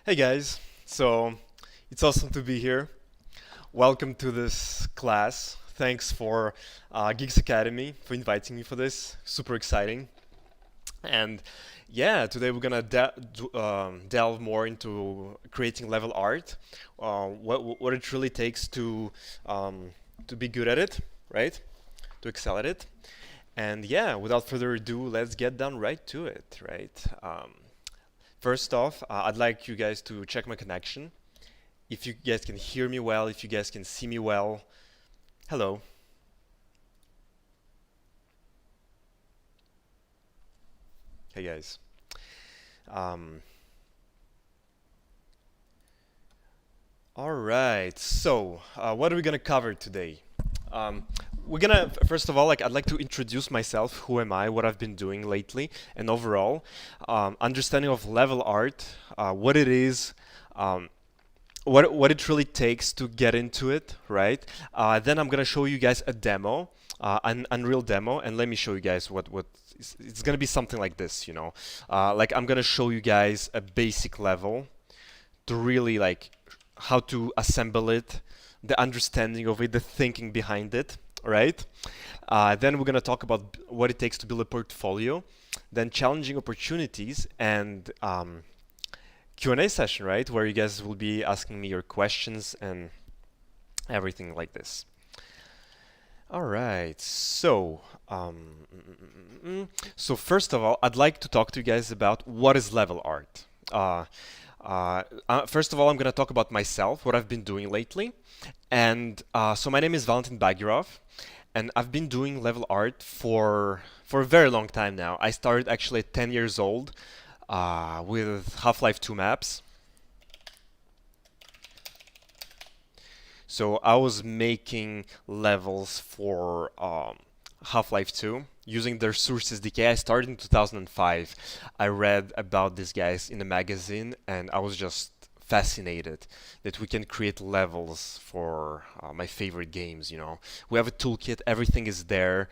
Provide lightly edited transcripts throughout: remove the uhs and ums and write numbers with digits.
Hey guys, so it's awesome to be here. Welcome to this class. Thanks for Geeks Academy for inviting me for this. Super exciting. And yeah, today we're gonna delve more into creating level art, what it really takes to be good at it, right? To excel at it. And yeah, without further ado, let's get down right to it, right? First off, I'd like you guys to check my connection. If you guys can hear me well, if you guys can see me well. Hello. Hey guys. Um, all right. So, what are we gonna cover today? Um, we're gonna first of all, I'd like to introduce myself. Who am I? What I've been doing lately, and overall, understanding of level art, what it is, um, what it really takes to get into it, right? Then I'm gonna show you guys a demo, an Unreal demo, and let me show you guys what it's gonna be something like this, you know. Like I'm gonna show you guys a basic level to really like how to assemble it, the understanding of it, the thinking behind it, right? Then we're gonna talk about what it takes to build a portfolio, then challenging opportunities, and Q&A session, right? Where you guys will be asking me your questions and everything like this. All right, so first of all, I'd like to talk to you guys about what is level art. First of all, I'm going to talk about myself, what I've been doing lately. And so my name is Valentin Baguirov, and I've been doing level art for a very long time now. I started actually at 10 years old with Half-Life 2 maps. So I was making levels for Half-Life 2 using their Source SDK. I started in 2005. I read about these guys in a magazine and I was just fascinated that we can create levels for my favorite games, you know. We have a toolkit, everything is there.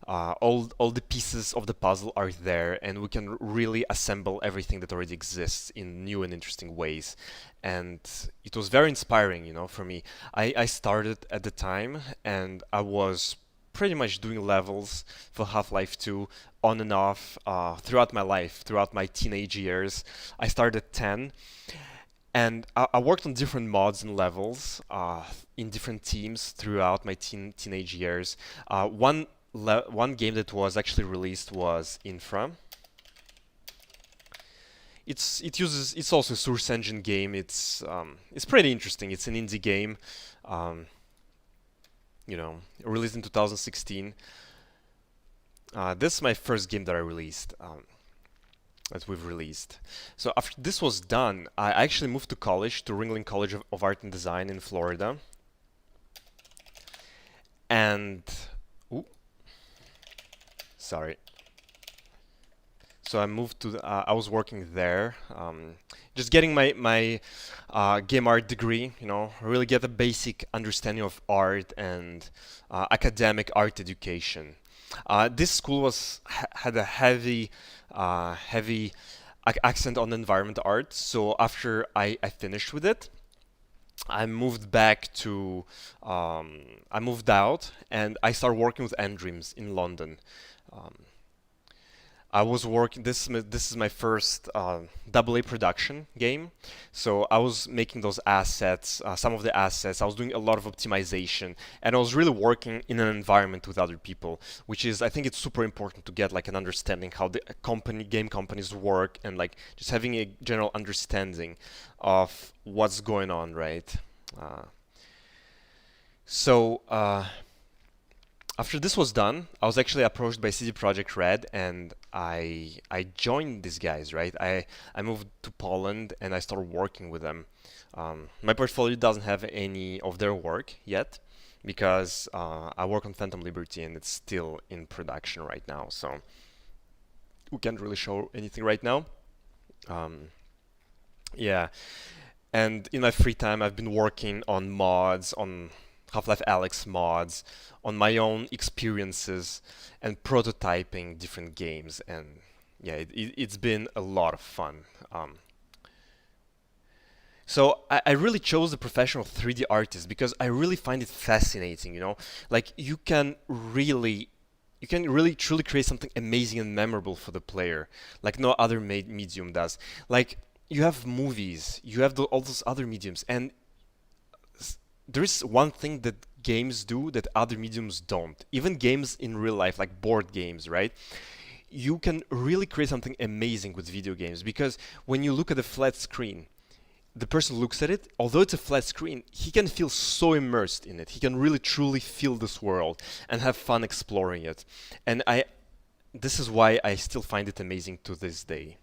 All the pieces of the puzzle are there, and we can really assemble everything that already exists in new and interesting ways. And it was very inspiring, you know, for me. I started at the time, and I was pretty much doing levels for Half-Life 2 on and off throughout my life, throughout my teenage years. I started at 10, and I worked on different mods and levels in different teams throughout my teenage years. One game that was actually released was Infra. It's also a Source Engine game. It's pretty interesting. It's an indie game, you know, released in 2016. This is my first game that I released. That we've released. So after this was done, I actually moved to college, to Ringling College of Art and Design in Florida. And, ooh, sorry. So I moved to, I was working there, just getting my game art degree, you know, really get a basic understanding of art and academic art education. This school had a heavy accent on environment art. So after I finished with it, I moved back to I moved out and I started working with Dreams in London. Um, I was working. This is my first AA production game, so I was making those assets, some of the assets. I was doing a lot of optimization, and I was really working in an environment with other people, which is I think it's super important to get like an understanding how the game companies work, and like just having a general understanding of what's going on, right? Uh, so. After this was done, I was actually approached by CD PROJEKT RED, and I joined these guys, right? I moved to Poland and I started working with them. My portfolio doesn't have any of their work yet because I work on Phantom Liberty and it's still in production right now, so we can't really show anything right now. Um, yeah, and in my free time, I've been working on mods, on Half-Life Alyx mods, on my own experiences, and prototyping different games. And yeah, it's been a lot of fun. So I really chose the professional 3D artist because I really find it fascinating, you know? Like you can really truly create something amazing and memorable for the player, like no other medium does. Like you have movies, you have all those other mediums, and there is one thing that games do that other mediums don't. Even games in real life, like board games, right? You can really create something amazing with video games because when you look at a flat screen, the person looks at it, although it's a flat screen, he can feel so immersed in it. He can really truly feel this world and have fun exploring it. And this is why I still find it amazing to this day.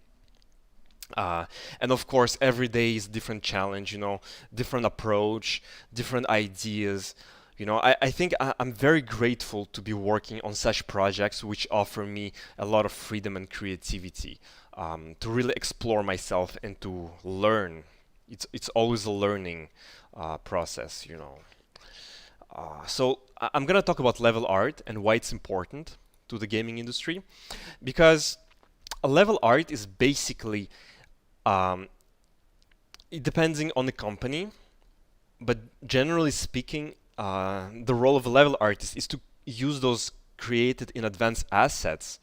And of course, every day is different challenge, you know, different approach, different ideas. You know, I think I'm very grateful to be working on such projects which offer me a lot of freedom and creativity to really explore myself and to learn. It's always a learning process, you know. So I'm gonna talk about level art and why it's important to the gaming industry, because a level art is basically um, it depending on the company, but generally speaking, the role of a level artist is to use those created in advance assets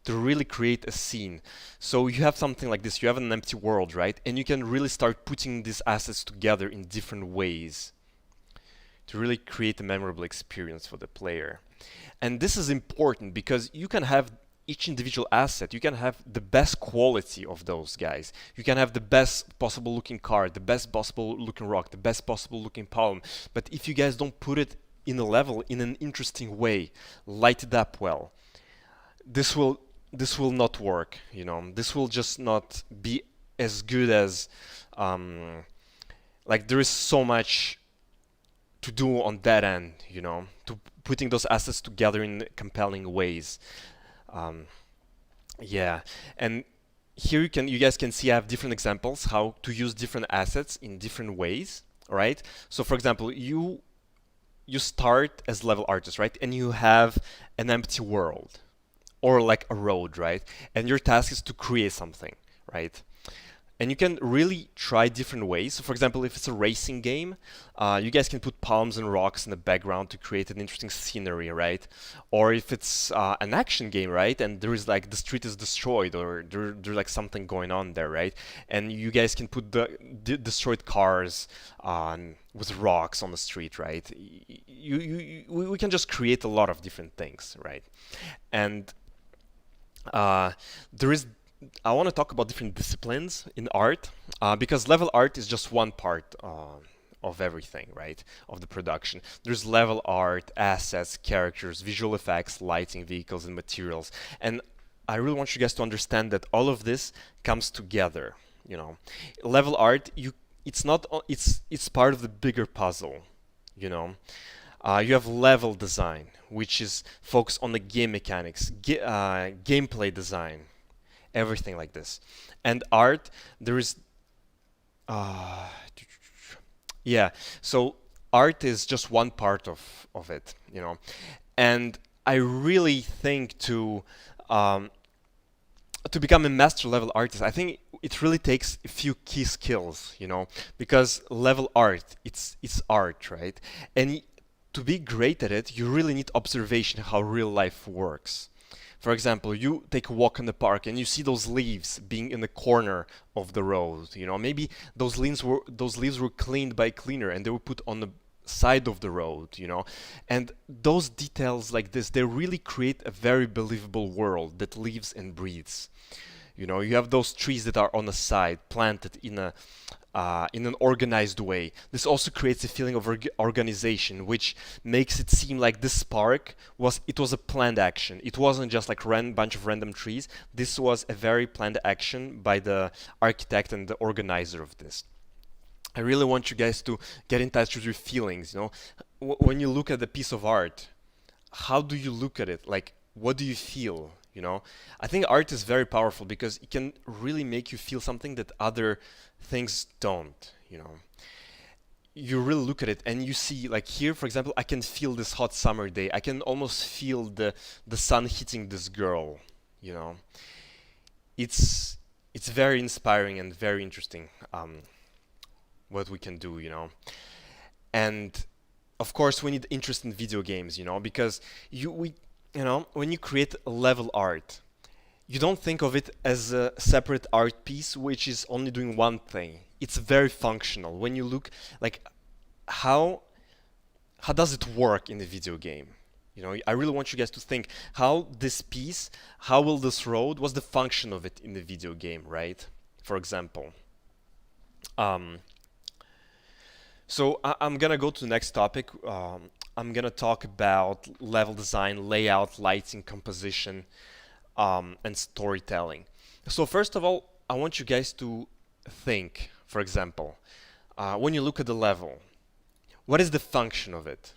to really create a scene. So you have something like this, you have an empty world, right? And you can really start putting these assets together in different ways to really create a memorable experience for the player. And this is important because you can have each individual asset, you can have the best quality of those guys. You can have the best possible looking card, the best possible looking rock, the best possible looking palm. But if you guys don't put it in a level in an interesting way, light it up well, this will not work, you know. This will just not be as good as like there is so much to do on that end, you know, to putting those assets together in compelling ways. Um, yeah, and here you guys can see I have different examples how to use different assets in different ways. All right. So for example, you start as level artist, right, and you have an empty world or like a road, right, and your task is to create something, right? And you can really try different ways. So for example, if it's a racing game, you guys can put palms and rocks in the background to create an interesting scenery, right? Or if it's an action game, right, and there is like the street is destroyed or there's like something going on there, right? And you guys can put the destroyed cars with rocks on the street, right? We can just create a lot of different things, right? And there is I want to talk about different disciplines in art because level art is just one part of everything, right? Of the production. There's level art, assets, characters, visual effects, lighting, vehicles, and materials. And I really want you guys to understand that all of this comes together. You know, level art, it's not, it's part of the bigger puzzle. You know, you have level design, which is focused on the game mechanics, gameplay design, everything like this. And art, there is uh, yeah, so art is just one part of it, you know. And I really think to become a master level artist, I think it really takes a few key skills, you know, because level art, it's art, right? And to be great at it, you really need observation how real life works. For example, you take a walk in the park and you see those leaves being in the corner of the road. You know, maybe those leaves were cleaned by a cleaner and they were put on the side of the road. You know, and those details like this, they really create a very believable world that lives and breathes. You know, you have those trees that are on the side, planted in an organized way. This also creates a feeling of organization, which makes it seem like this park was a planned action. It wasn't just like bunch of random trees. This was a very planned action by the architect and the organizer of this. I really want you guys to get in touch with your feelings. You know, when you look at a piece of art, how do you look at it? Like, what do you feel? You know, I think art is very powerful because it can really make you feel something that other things don't. You know, you really look at it and you see, like here, for example, I can feel this hot summer day. I can almost feel the sun hitting this girl. You know, it's very inspiring and very interesting. what we can do, And of course, we need interest in video games, because when you create a level art, you don't think of it as a separate art piece which is only doing one thing. It's very functional. When you look like how does it work in the video game? I really want you guys to think how this piece, how will this road, what's the function of it in the video game, right? For example. So I'm gonna go to the next topic. I'm gonna talk about level design, layout, lighting, composition, and storytelling. So first of all, I want you guys to think, for example, when you look at the level, what is the function of it?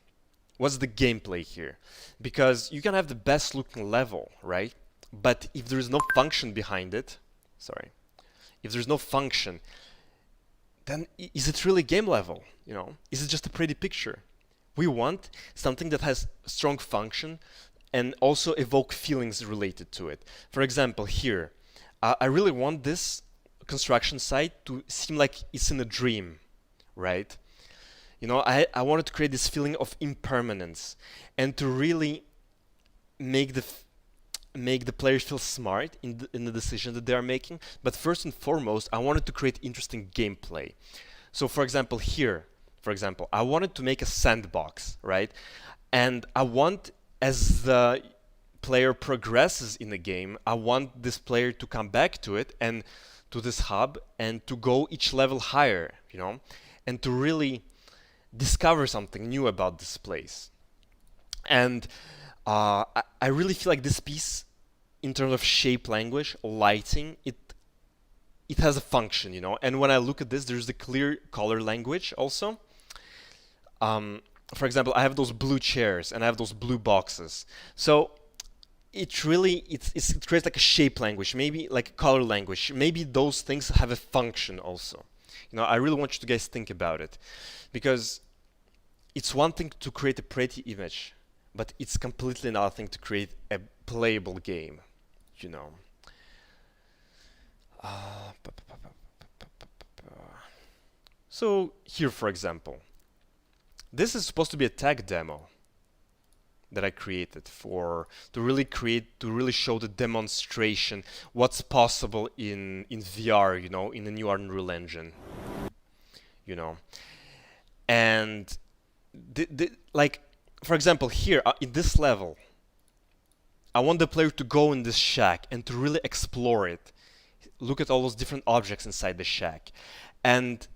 What's the gameplay here? Because you can have the best looking level, right? But if there is no function behind it, if there's no function, then is it really game level? Is it just a pretty picture? We want something that has strong function and also evoke feelings related to it. For example, here, I really want this construction site to seem like it's in a dream, right? I wanted to create this feeling of impermanence and to really make the players feel smart in the decision that they are making. But first and foremost, I wanted to create interesting gameplay. So for example, here, I wanted to make a sandbox, right? And I want, as the player progresses in the game, I want this player to come back to it and to this hub and to go each level higher, and to really discover something new about this place. And I really feel like this piece, in terms of shape, language, lighting, it has a function, And when I look at this, there's the clear color language also. For example, I have those blue chairs and I have those blue boxes. So it really it creates like a shape language, maybe like a color language. Maybe those things have a function also. I really want you to guys think about it, because it's one thing to create a pretty image, but it's completely another thing to create a playable game, So here, for example, this is supposed to be a tech demo that I created to really show the demonstration, what's possible in VR, in the new Unreal Engine, and like, for example, here in this level, I want the player to go in this shack and to really explore it, look at all those different objects inside the shack, and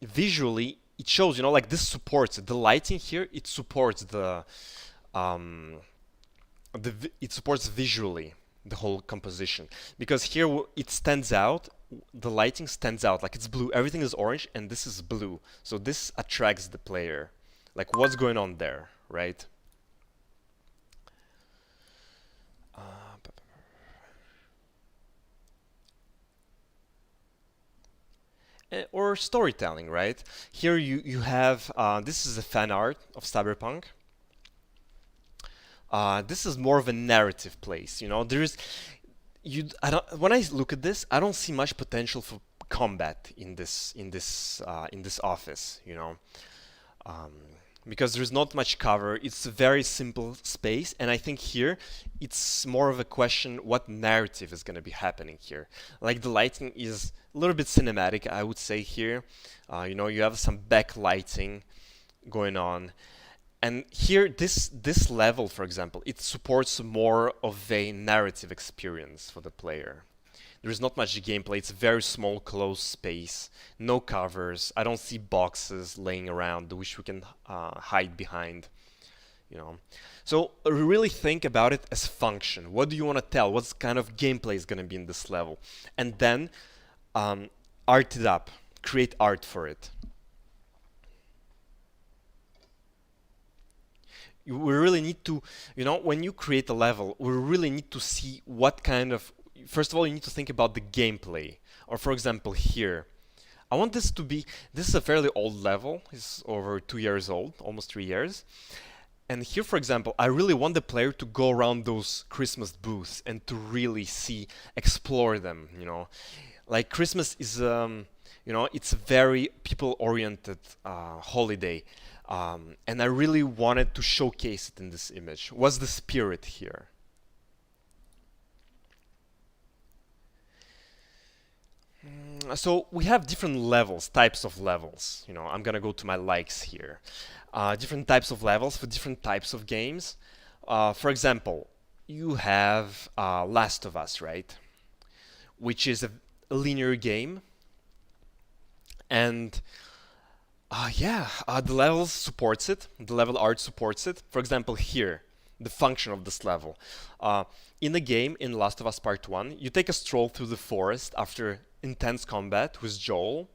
visually it shows, like this supports it. The lighting here, it supports it supports visually the whole composition, because here it stands out. The lighting stands out, like it's blue. Everything is orange and this is blue, so this attracts the player. Like, what's going on there, right? Or storytelling, right? Here you have this is a fan art of Cyberpunk. This is more of a narrative place, when I look at this, I don't see much potential for combat in this office, because there's not much cover. It's a very simple space, and I think here it's more of a question what narrative is going to be happening here. Like, the lighting is a little bit cinematic, I would say here. You have some backlighting going on. And here, this level, for example, it supports more of a narrative experience for the player. There's not much gameplay. It's a very small, closed space. No covers. I don't see boxes laying around which we can hide behind. So really think about it as function. What do you want to tell? What kind of gameplay is going to be in this level? And then art it up. Create art for it. We really need to, when you create a level, we really need to see what kind of, first of all, you need to think about the gameplay. Or for example, here, I want this is a fairly old level. It's over 2 years old, almost 3 years. And here, for example, I really want the player to go around those Christmas booths and to really explore them, Like, Christmas is You know, it's a very people-oriented holiday. And I really wanted to showcase it in this image. What's the spirit here? So we have different levels, types of levels. You know, I'm gonna go to my likes here. Different types of levels for different types of games. For example, you have Last of Us, right? Which is a linear game. And the level supports it. The level art supports it. For example, here, the function of this level. In the game, in Last of Us Part 1, you take a stroll through the forest after intense combat with Joel,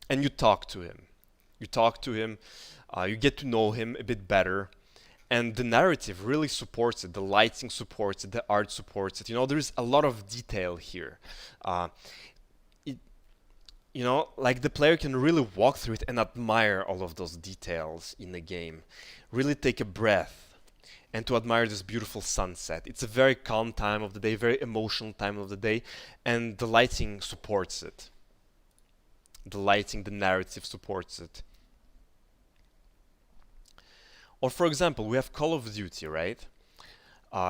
and you talk to him. You talk to him, you get to know him a bit better, and the narrative really supports it. The lighting supports it, the art supports it. You know, there's a lot of detail here. You know, like the player can really walk through it and admire all of those details in the game. Really take a breath and to admire this beautiful sunset. It's a very calm time of the day, very emotional time of the day, and the lighting supports it. The lighting, the narrative supports it. Or for example, we have Call of Duty, right?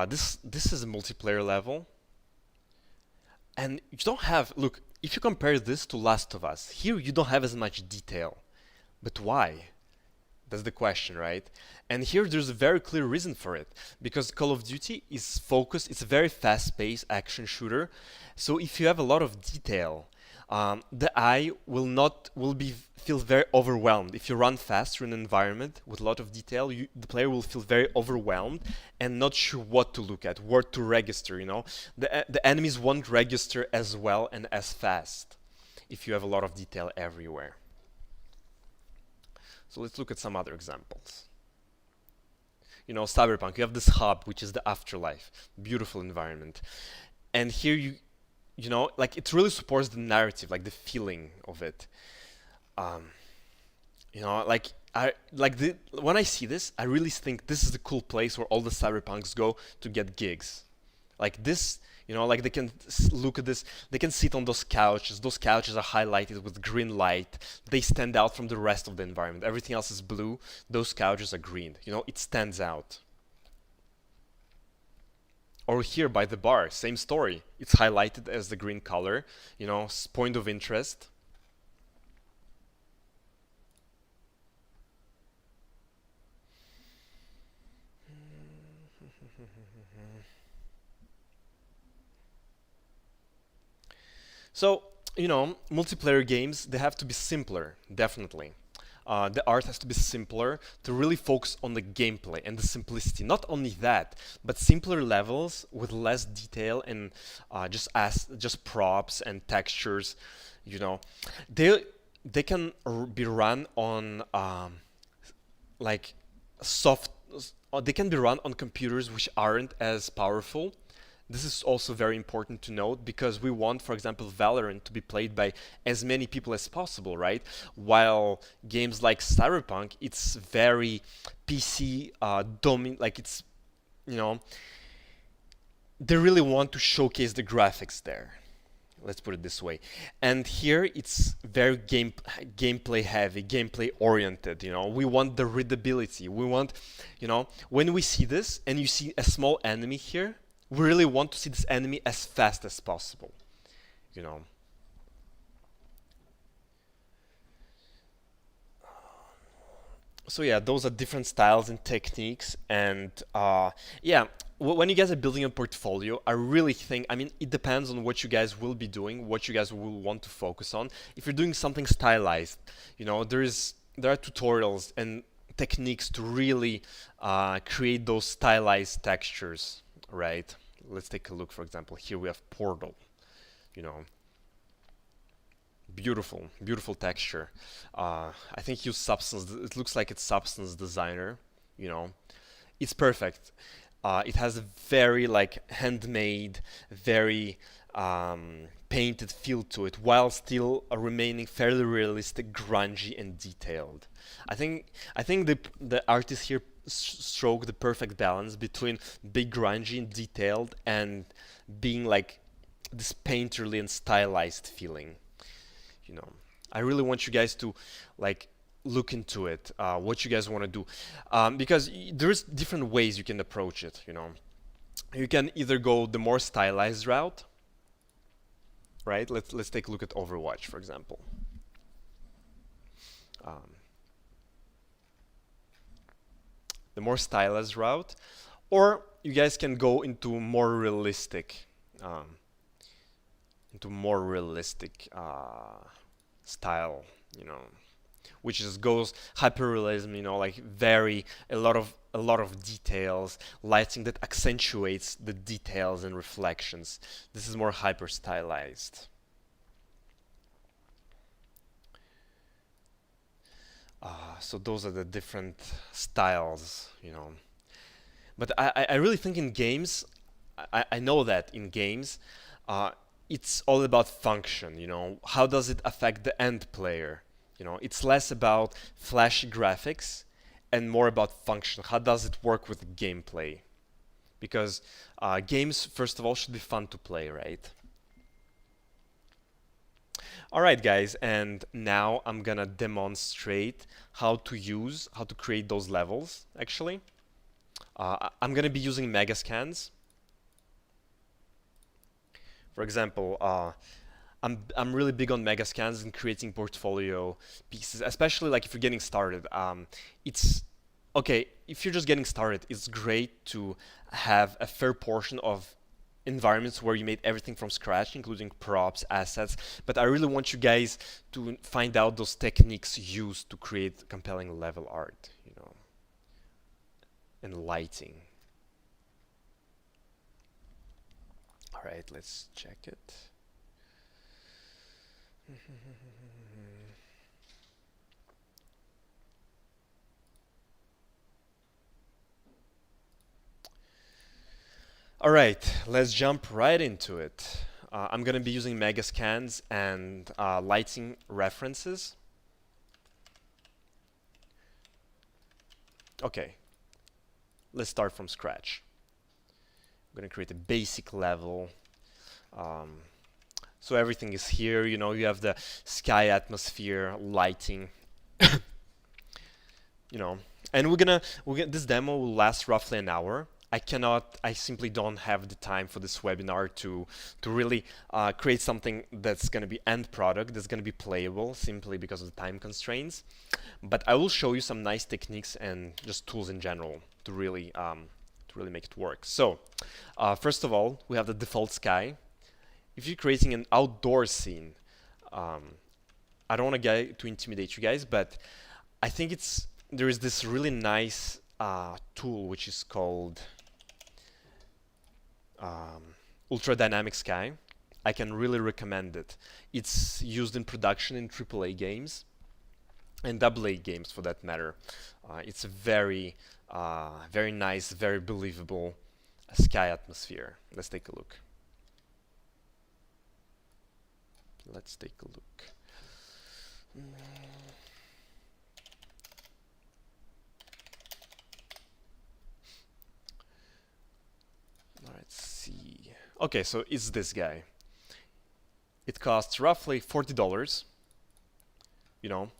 This is a multiplayer level. And you don't have, look, if you compare this to Last of Us, here you don't have as much detail. But why? That's the question, right? And here there's a very clear reason for it. Because Call of Duty is focused, it's a very fast-paced action shooter. So if you have a lot of detail, the eye will feel very overwhelmed. If you run fast through an environment with a lot of detail, the player will feel very overwhelmed and not sure what to look at, what to register. You know, the enemies won't register as well and as fast if you have a lot of detail everywhere. So let's look at some other examples. You know, Cyberpunk, you have this hub, which is the afterlife, beautiful environment, and here you know, like it really supports the narrative, like the feeling of it. You know, when I see this, I really think this is the cool place where all the cyberpunks go to get gigs. Like this, you know, like they can look at this, they can sit on those couches. Those couches are highlighted with green light. They stand out from the rest of the environment. Everything else is blue. Those couches are green. You know, it stands out. Or here by the bar, same story. It's highlighted as the green color, you know, point of interest. So, you know, multiplayer games, they have to be simpler, definitely. The art has to be simpler to really focus on the gameplay and the simplicity. Not only that, but simpler levels with less detail and just props and textures. You know, they can be run on like soft. They can be run on computers which aren't as powerful. This is also very important to note because we want, for example, Valorant to be played by as many people as possible, right? While games like Cyberpunk, it's very PC like it's, you know, they really want to showcase the graphics there. Let's put it this way. And here it's very gameplay heavy, gameplay oriented, you know. We want the readability. We want, you know, when we see this and you see a small enemy here, we really want to see this enemy as fast as possible, you know. So yeah, those are different styles and techniques, and yeah, when you guys are building a portfolio, I really think, I mean, it depends on what you guys will be doing, what you guys will want to focus on. If you're doing something stylized, you know, there are tutorials and techniques to really create those stylized textures, right? Let's take a look. For example, here we have Portal, you know, beautiful texture. I think use Substance. It looks like it's Substance Designer, you know. It's perfect. It has a very like handmade, very painted feel to it, while still remaining fairly realistic, grungy, and detailed. I think the artist here stroke the perfect balance between big, grungy, and detailed, and being like this painterly and stylized feeling. you know. I really want you guys to like look into it, what you guys want to do, because there's different ways you can approach it, you know. You can either go the more stylized route, right? Let's take a look at Overwatch, for example. The more stylized route, or you guys can go into more realistic, style, you know, which just goes hyperrealism, you know, like a lot of details, lighting that accentuates the details and reflections. This is more hyper stylized. So those are the different styles, you know. But I really think in games, I know that in games, it's all about function, you know. How does it affect the end player? You know, it's less about flashy graphics and more about function. How does it work with gameplay? Because games, first of all, should be fun to play, right? Alright guys, and now I'm gonna demonstrate how to create those levels, actually. I'm gonna be using Megascans. For example, I'm really big on Megascans and creating portfolio pieces, especially like if you're getting started. It's okay, if you're just getting started, it's great to have a fair portion of environments where you made everything from scratch, including props, assets, but I really want you guys to find out those techniques used to create compelling level art, you know, and lighting. All right, let's check it. All right, let's jump right into it. I'm going to be using Megascans and lighting references. Okay, let's start from scratch. I'm going to create a basic level. So everything is here, you know, you have the sky atmosphere, lighting, you know, and this demo will last roughly an hour. I simply don't have the time for this webinar to really create something that's going to be end product, that's going to be playable, simply because of the time constraints. But I will show you some nice techniques and just tools in general to really make it work. So first of all, we have the default sky. If you're creating an outdoor scene, I don't want to intimidate you guys, but I think there is this really nice tool which is called Ultra Dynamic Sky. I can really recommend it. It's used in production in AAA games and AA games for that matter. It's a very nice, very believable sky atmosphere. Let's take a look. Let's take a look. Let's see. Okay, so it's this guy. It costs roughly $40. You know,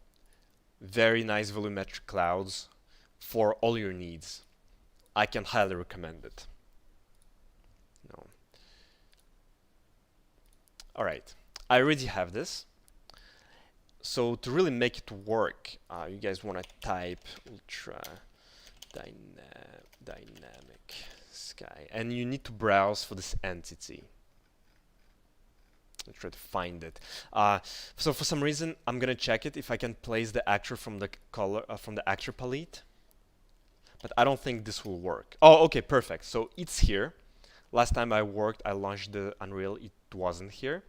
very nice volumetric clouds for all your needs. I can highly recommend it. No. All right. I already have this. So to really make it work, you guys want to type Ultra Dynamic Sky, and you need to browse for this entity. Let's try to find it. So for some reason, I'm gonna check it if I can place the actor from the color from the actor palette, but I don't think this will work. Oh, okay, perfect. So it's here. Last time I launched the Unreal, it wasn't here.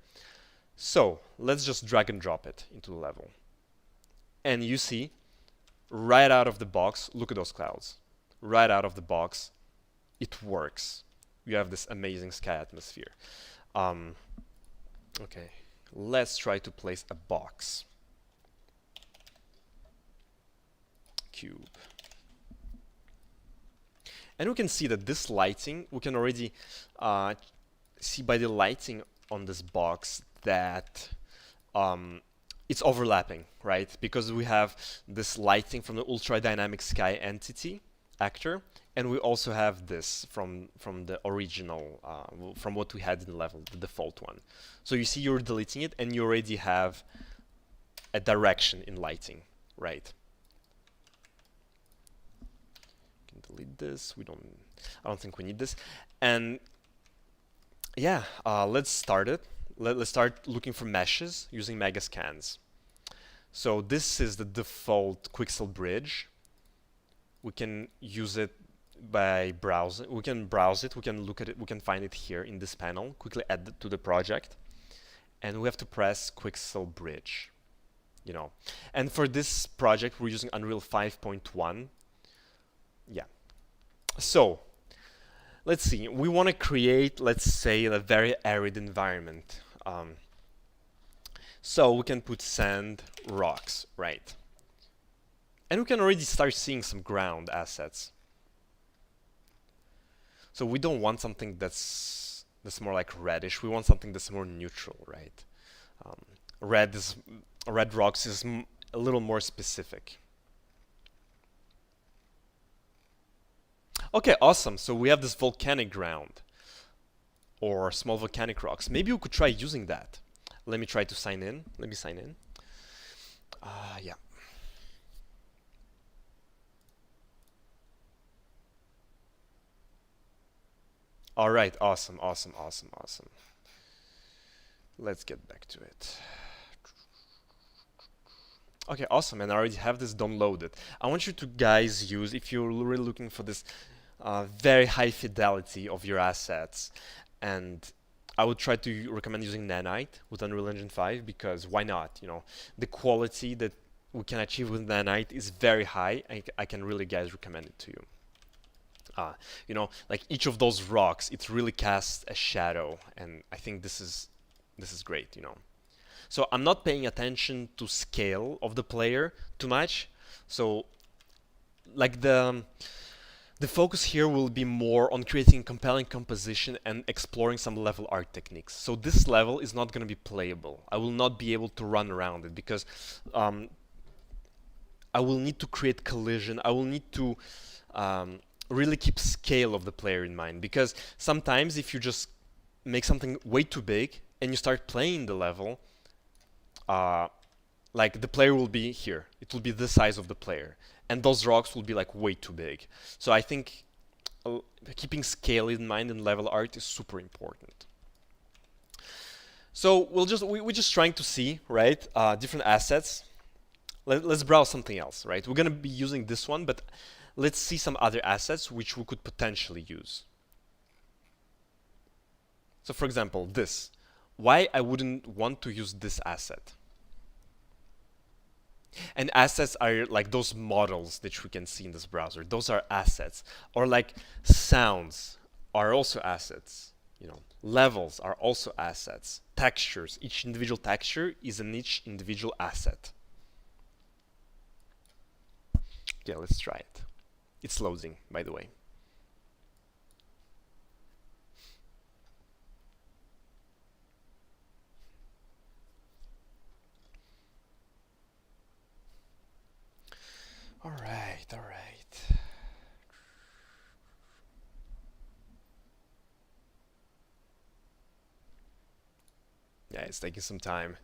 So let's just drag and drop it into the level. And you see, right out of the box, look at those clouds. Right out of the box, it works. You have this amazing sky atmosphere. Okay, let's try to place a box. Cube. And we can see that this lighting, we can already see by the lighting on this box that it's overlapping, right? Because we have this lighting from the ultra dynamic sky entity actor, and we also have this from the original, from what we had in the level, the default one. So you see you're deleting it, and you already have a direction in lighting, right? You can delete this. I don't think we need this. And yeah, let's start it. Let's start looking for meshes using megascans. So this is the default Quixel bridge. We can use it by browsing. We can browse it, we can look at it, we can find it here in this panel, quickly add it to the project. And we have to press Quixel bridge, you know. And for this project, we're using Unreal 5.1. Yeah. So let's see, we want to create, let's say, a very arid environment. So we can put sand, rocks, right? And we can already start seeing some ground assets. So we don't want something that's more like reddish. We want something that's more neutral, right? Red rocks is a little more specific. Okay, awesome. So we have this volcanic ground or small volcanic rocks. Maybe we could try using that. Let me try to sign in. Let me sign in. Yeah. All right, awesome. Let's get back to it. Okay, awesome, and I already have this downloaded. I want you to guys use, if you're really looking for this very high fidelity of your assets, and I would try to recommend using Nanite with Unreal Engine 5, because why not? You know, the quality that we can achieve with Nanite is very high. I can really, guys, recommend it to you. You know, like each of those rocks, it really casts a shadow, and I think this is great, you know. So I'm not paying attention to scale of the player too much. So like the focus here will be more on creating compelling composition and exploring some level art techniques. So this level is not going to be playable. I will not be able to run around it because I will need to create collision. I will need to really keep scale of the player in mind, because sometimes if you just make something way too big and you start playing the level, like the player will be here. It will be the size of the player, and those rocks will be like way too big. So I think keeping scale in mind in level art is super important. So we're just trying to see, right, different assets. Let's browse something else, right? We're gonna be using this one, but let's see some other assets which we could potentially use. So for example, this. Why I wouldn't want to use this asset? And assets are like those models that we can see in this browser. Those are assets. Or like sounds are also assets. You know, levels are also assets. Textures, each individual texture is an each individual asset. Okay, let's try it. It's loading, by the way. All right. Yeah, it's taking some time.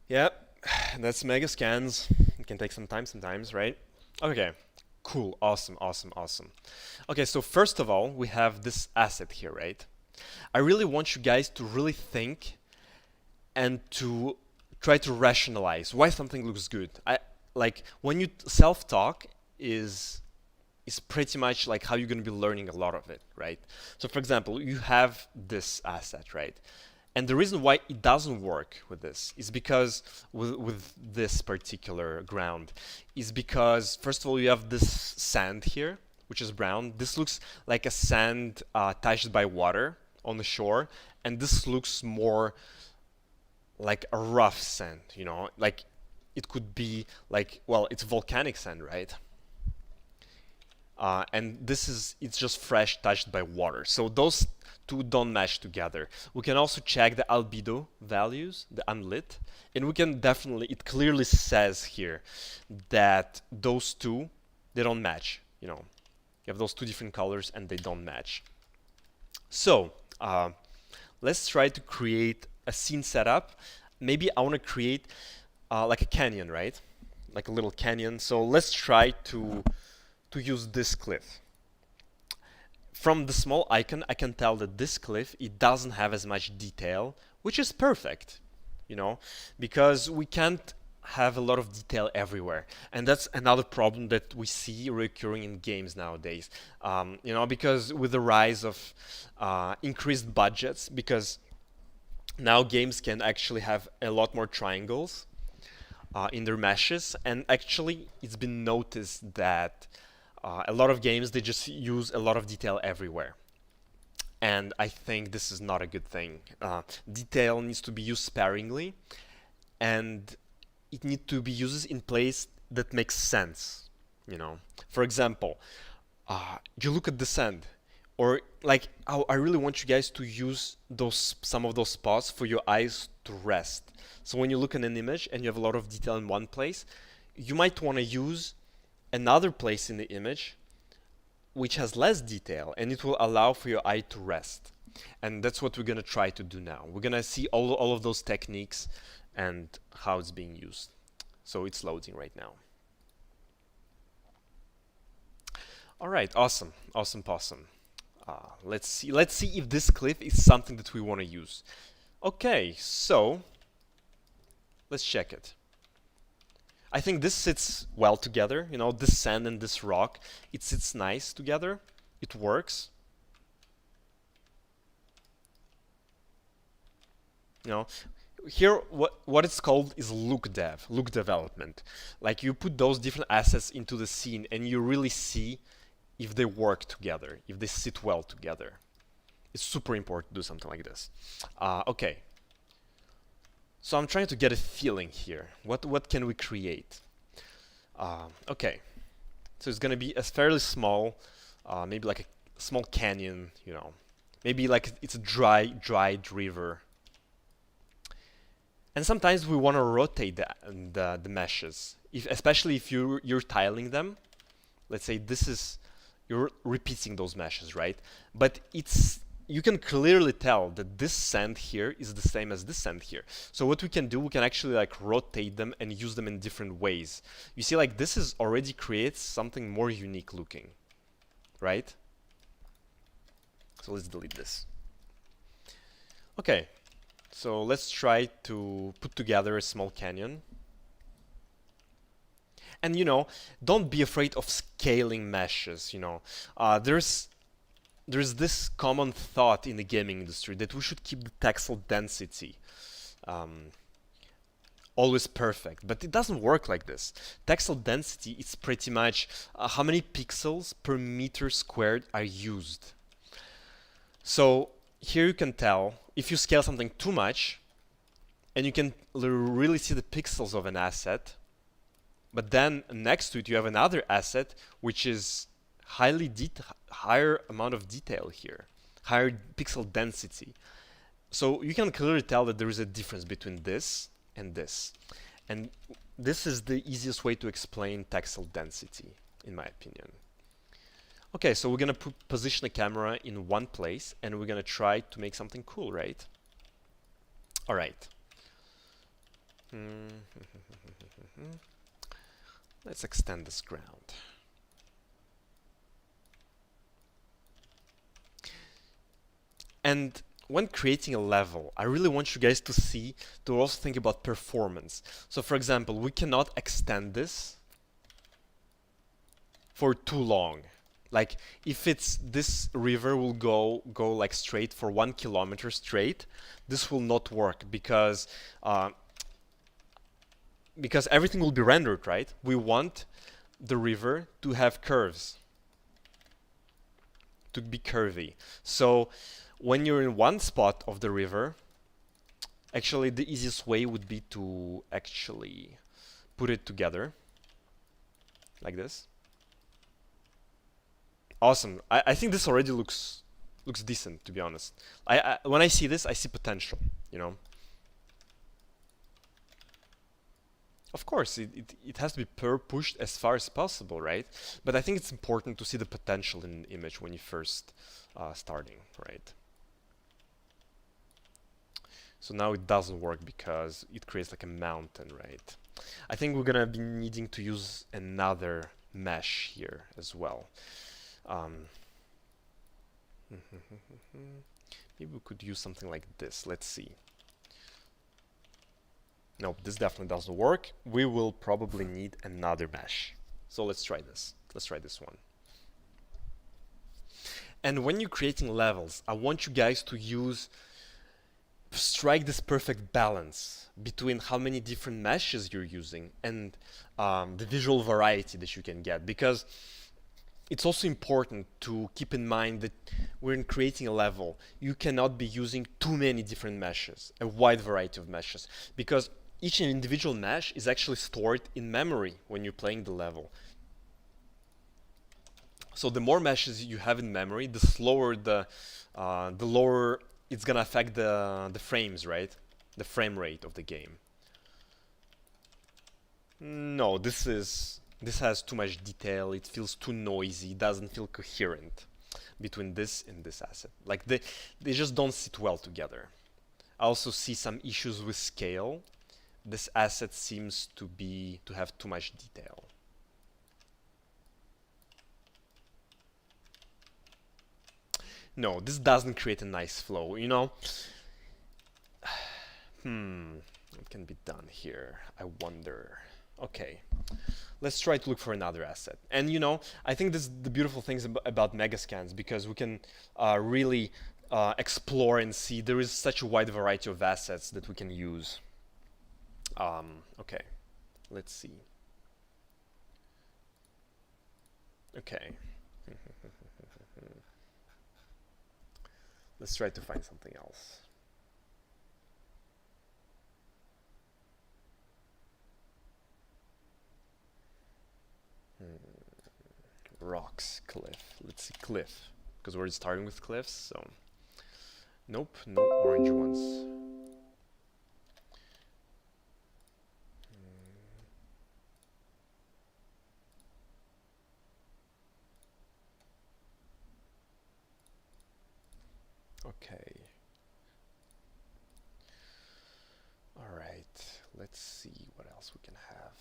Yep, that's mega scans. It can take some time sometimes, right? Okay, cool, awesome. Okay, so first of all, we have this asset here, right? I really want you guys to really think and to try to rationalize why something looks good. Like when you self-talk is pretty much like how you're going to be learning a lot of it, right? So for example, you have this asset, right? And the reason why it doesn't work with this is because with this particular ground is because first of all you have this sand here, which is brown. This looks like a sand touched by water on the shore, and this looks more like a rough sand, you know, like it could be like, well, it's volcanic sand, right? and it's just fresh touched by water. So those two don't match together. We can also check the albedo values, the unlit, and we can definitely, it clearly says here that those two, they don't match. You know, you have those two different colors and they don't match. So let's try to create a scene setup. Maybe I want to create like a canyon, right? Like a little canyon. So let's try to use this cliff. From the small icon, I can tell that this cliff, it doesn't have as much detail, which is perfect, you know, because we can't have a lot of detail everywhere. And that's another problem that we see recurring in games nowadays, you know, because with the rise of increased budgets, because now games can actually have a lot more triangles in their meshes, and actually it's been noticed that a lot of games, they just use a lot of detail everywhere. And I think this is not a good thing. Detail needs to be used sparingly, and it needs to be used in place that makes sense. You know, for example, you look at the sand, or like I really want you guys to use some of those spots for your eyes to rest. So when you look at an image and you have a lot of detail in one place, you might want to use another place in the image which has less detail, and it will allow for your eye to rest. And that's what we're going to try to do now. We're going to see all of those techniques and how it's being used. So it's loading right now. All right, awesome, awesome, possum. Let's see if this cliff is something that we want to use. Okay, so let's check it. I think this sits well together, you know, this sand and this rock, it sits nice together, it works. You know, here what it's called is look development. Like you put those different assets into the scene and you really see if they work together, if they sit well together. It's super important to do something like this. Okay. So I'm trying to get a feeling here. What can we create? Okay, so it's gonna be a fairly small, maybe like a small canyon, you know, maybe like it's a dried river. And sometimes we want to rotate the meshes, especially if you're tiling them. Let's say you're repeating those meshes, right? But you can clearly tell that this sand here is the same as this sand here. So what we can do, we can actually like rotate them and use them in different ways. You see, like this is already creates something more unique looking, right? So let's delete this. Okay, so let's try to put together a small canyon. And you know, don't be afraid of scaling meshes, you know. There's this common thought in the gaming industry that we should keep the texel density always perfect, but it doesn't work like this. Texel density is pretty much how many pixels per meter squared are used. So here you can tell if you scale something too much, and you can really see the pixels of an asset, but then next to it you have another asset which is higher amount of detail here, higher pixel density. So you can clearly tell that there is a difference between this and this. And this is the easiest way to explain texel density, in my opinion. Okay, so we're going to position the camera in one place and we're going to try to make something cool, right? All right. Let's extend this ground. And when creating a level, I really want you guys to also think about performance. So for example, we cannot extend this for too long. Like if this river will go like straight for 1 kilometer straight, this will not work because everything will be rendered, right? We want the river to have curves, to be curvy. So when you're in one spot of the river, actually the easiest way would be to actually put it together like this. Awesome. I think this already looks decent, to be honest. When I see this, I see potential, you know. Of course, it has to be pushed as far as possible, right? But I think it's important to see the potential in the image when you first starting, right? So now it doesn't work because it creates like a mountain, right? I think we're gonna be needing to use another mesh here as well. Maybe we could use something like this. Let's see. Nope, this definitely doesn't work. We will probably need another mesh. So let's try this. Let's try this one. And when you're creating levels, I want you guys to strike this perfect balance between how many different meshes you're using and the visual variety that you can get. Because it's also important to keep in mind that when creating a level, you cannot be using too many different meshes, a wide variety of meshes, because each individual mesh is actually stored in memory when you're playing the level. So the more meshes you have in memory, the slower the lower it's gonna affect the frames, right? The frame rate of the game. No, this has too much detail. It feels too noisy. It doesn't feel coherent between this and this asset. Like they just don't sit well together. I also see some issues with scale. This asset seems to have too much detail. No, this doesn't create a nice flow, you know? What can be done here? I wonder. Okay, let's try to look for another asset. And you know, I think this is the beautiful things about Megascans, because we can really explore and see there is such a wide variety of assets that we can use. Okay, let's see. Okay. Let's try to find something else. Rocks, cliff. Let's see, cliff. Because we're starting with cliffs, so... Nope, no orange ones. Okay. Alright, let's see what else we can have.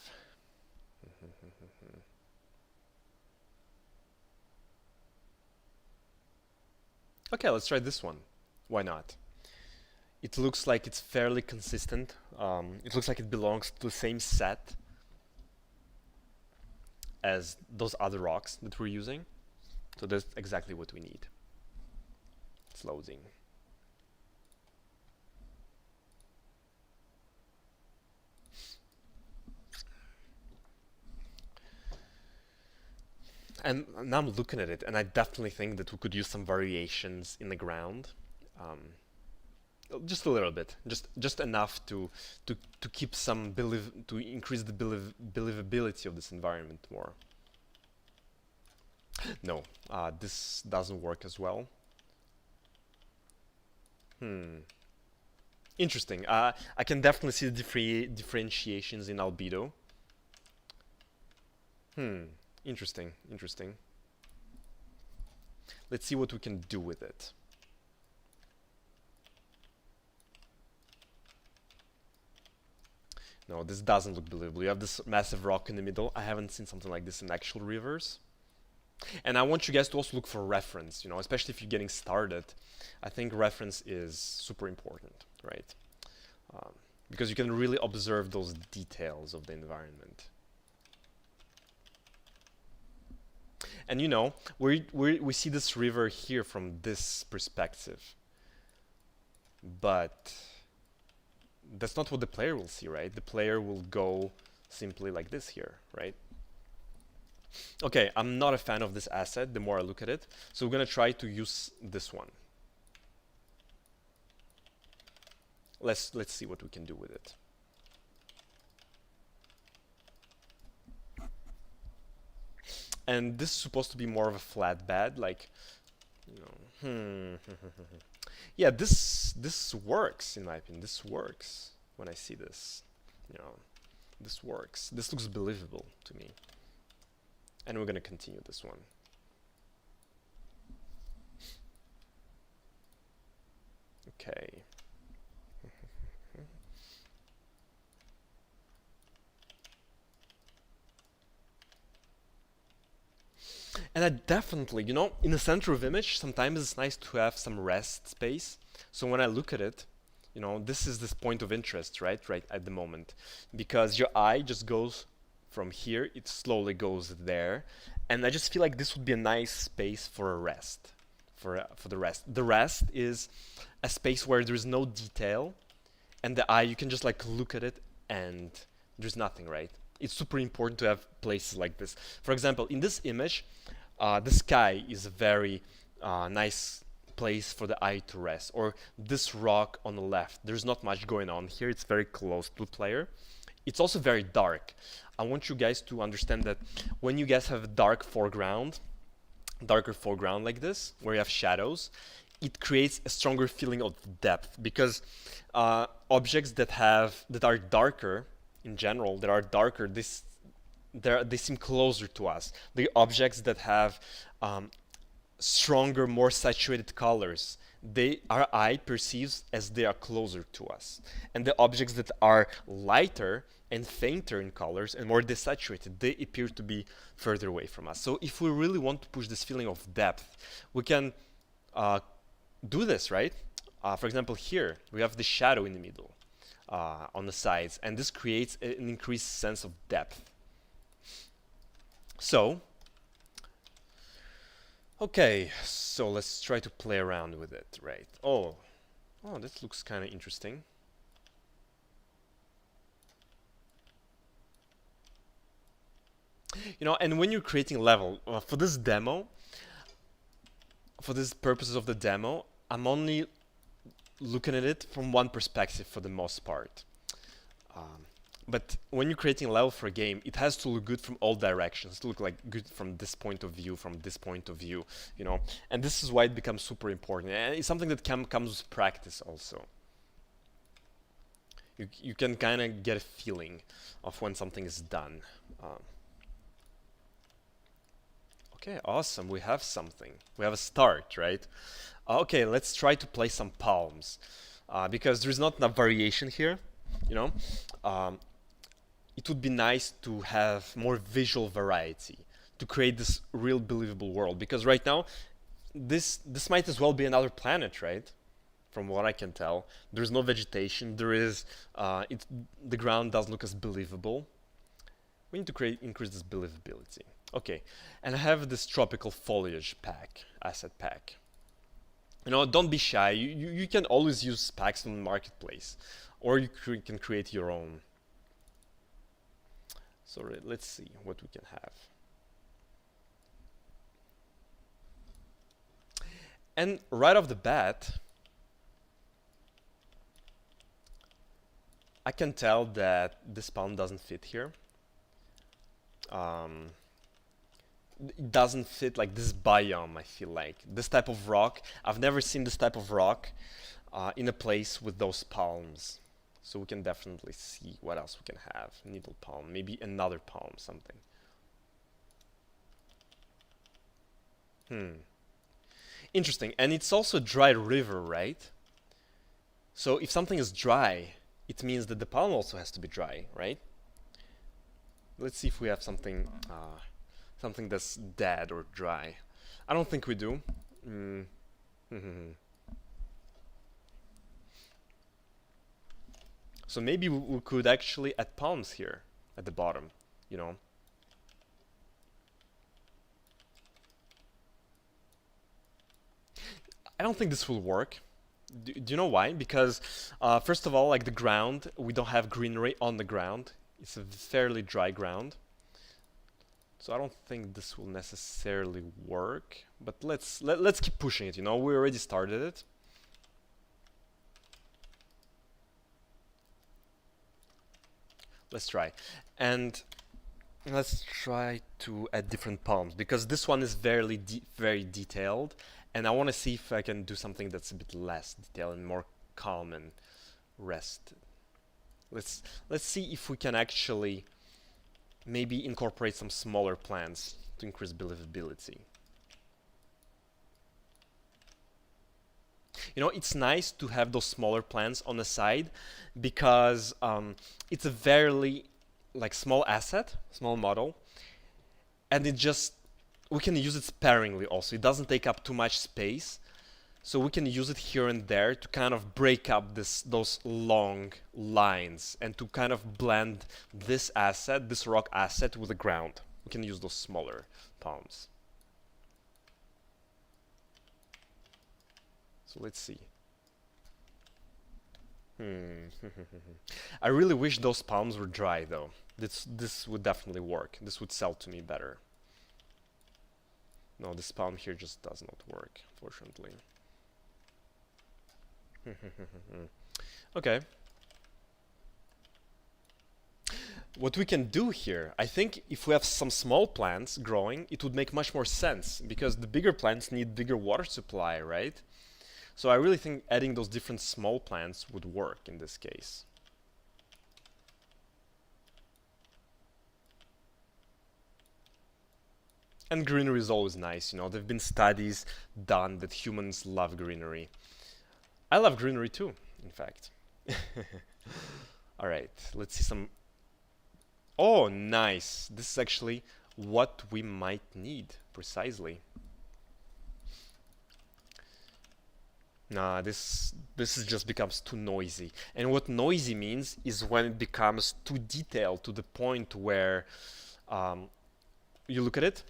Okay, let's try this one. Why not? It looks like it's fairly consistent. It looks like it belongs to the same set as those other rocks that we're using. So that's exactly what we need. It's loading. And now I'm looking at it, and I definitely think that we could use some variations in the ground. Just a little bit, just enough to keep some to increase the believability of this environment more. No, this doesn't work as well. Interesting. I can definitely see the differentiations in albedo. Interesting, interesting. Let's see what we can do with it. No, this doesn't look believable. You have this massive rock in the middle. I haven't seen something like this in actual rivers. And I want you guys to also look for reference, you know, especially if you're getting started. I think reference is super important, right? Because you can really observe those details of the environment. And you know, we see this river here from this perspective. But that's not what the player will see, right? The player will go simply like this here, right? Okay, I'm not a fan of this asset the more I look at it, so we're gonna try to use this one. Let's see what we can do with it. And this is supposed to be more of a flat bed, like, you know, yeah, this works in my opinion. This works when I see this, you know, this works. This looks believable to me. And we're gonna continue this one. Okay. And I definitely, you know, in the center of image, sometimes it's nice to have some rest space. So when I look at it, you know, this is this point of interest, right? Right at the moment. Because your eye just goes from here, it slowly goes there. And I just feel like this would be a nice space for a rest. For the rest. The rest is a space where there's no detail. And the eye, you can just like look at it and there's nothing, right? It's super important to have places like this. For example, in this image, the sky is a very nice place for the eye to rest. Or this rock on the left, there's not much going on here. It's very close to the player. It's also very dark. I want you guys to understand that when you guys have a darker foreground like this, where you have shadows, it creates a stronger feeling of depth, because objects that are darker in general, they seem closer to us. The objects that have stronger, more saturated colors, our eye perceives as they are closer to us. And the objects that are lighter and fainter in colors and more desaturated, they appear to be further away from us. So if we really want to push this feeling of depth, we can do this, right? For example, here we have the shadow in the middle, on the sides, and this creates an increased sense of depth. So, okay, so let's try to play around with it, right? Oh, this looks kind of interesting. You know, and when you're creating a level, for this demo, for this purposes of the demo, I'm only looking at it from one perspective for the most part. But when you're creating a level for a game, it has to look good from all directions, to look like good from this point of view, from this point of view, you know. And this is why it becomes super important. And it's something that comes with practice also. You can kind of get a feeling of when something is done. Okay, awesome. We have something. We have a start, right? Okay, let's try to play some palms, because there's not enough variation here, you know. It would be nice to have more visual variety to create this real believable world, because right now this might as well be another planet, right? From what I can tell, there's no vegetation. The ground doesn't look as believable. We need to increase this believability. Okay, and I have this tropical foliage asset pack. You know, don't be shy. You can always use packs on the marketplace, or you can create your own. So let's see what we can have. And right off the bat, I can tell that this palm doesn't fit here. It doesn't fit like this biome, I feel like. This type of rock, I've never seen this type of rock in a place with those palms. So we can definitely see what else we can have. Needle palm, maybe another palm, something. Interesting. And it's also a dry river, right? So if something is dry, it means that the palm also has to be dry, right? Let's see if we have something something that's dead or dry. I don't think we do. So maybe we could actually add palms here at the bottom, you know. I don't think this will work. Do you know why? Because first of all, like the ground, we don't have greenery on the ground. It's a fairly dry ground. So I don't think this will necessarily work, but let's keep pushing it, you know. We already started it. Let's try. And Let's try to add different palms because this one is very detailed, and I want to see if I can do something that's a bit less detailed and more calm and rest. Let's let's see if we can actually maybe incorporate some smaller plants to increase believability. You know, it's nice to have those smaller plants on the side because it's a very like small asset, small model, and it just we can use it sparingly also. It doesn't take up too much space, so we can use it here and there to kind of break up those long lines and to kind of blend this asset, this rock asset, with the ground. We can use those smaller palms. So let's see. I really wish those palms were dry though. This would definitely work. This would sell to me better. No, this palm here just does not work, unfortunately. Okay. What we can do here, I think if we have some small plants growing, it would make much more sense because the bigger plants need bigger water supply, right? So I really think adding those different small plants would work in this case. And greenery is always nice, you know. There have been studies done that humans love greenery. I love greenery too, in fact. All right, let's see some. Oh, nice. This is actually what we might need, precisely. Nah, this is just becomes too noisy. And what noisy means is when it becomes too detailed to the point where you look at it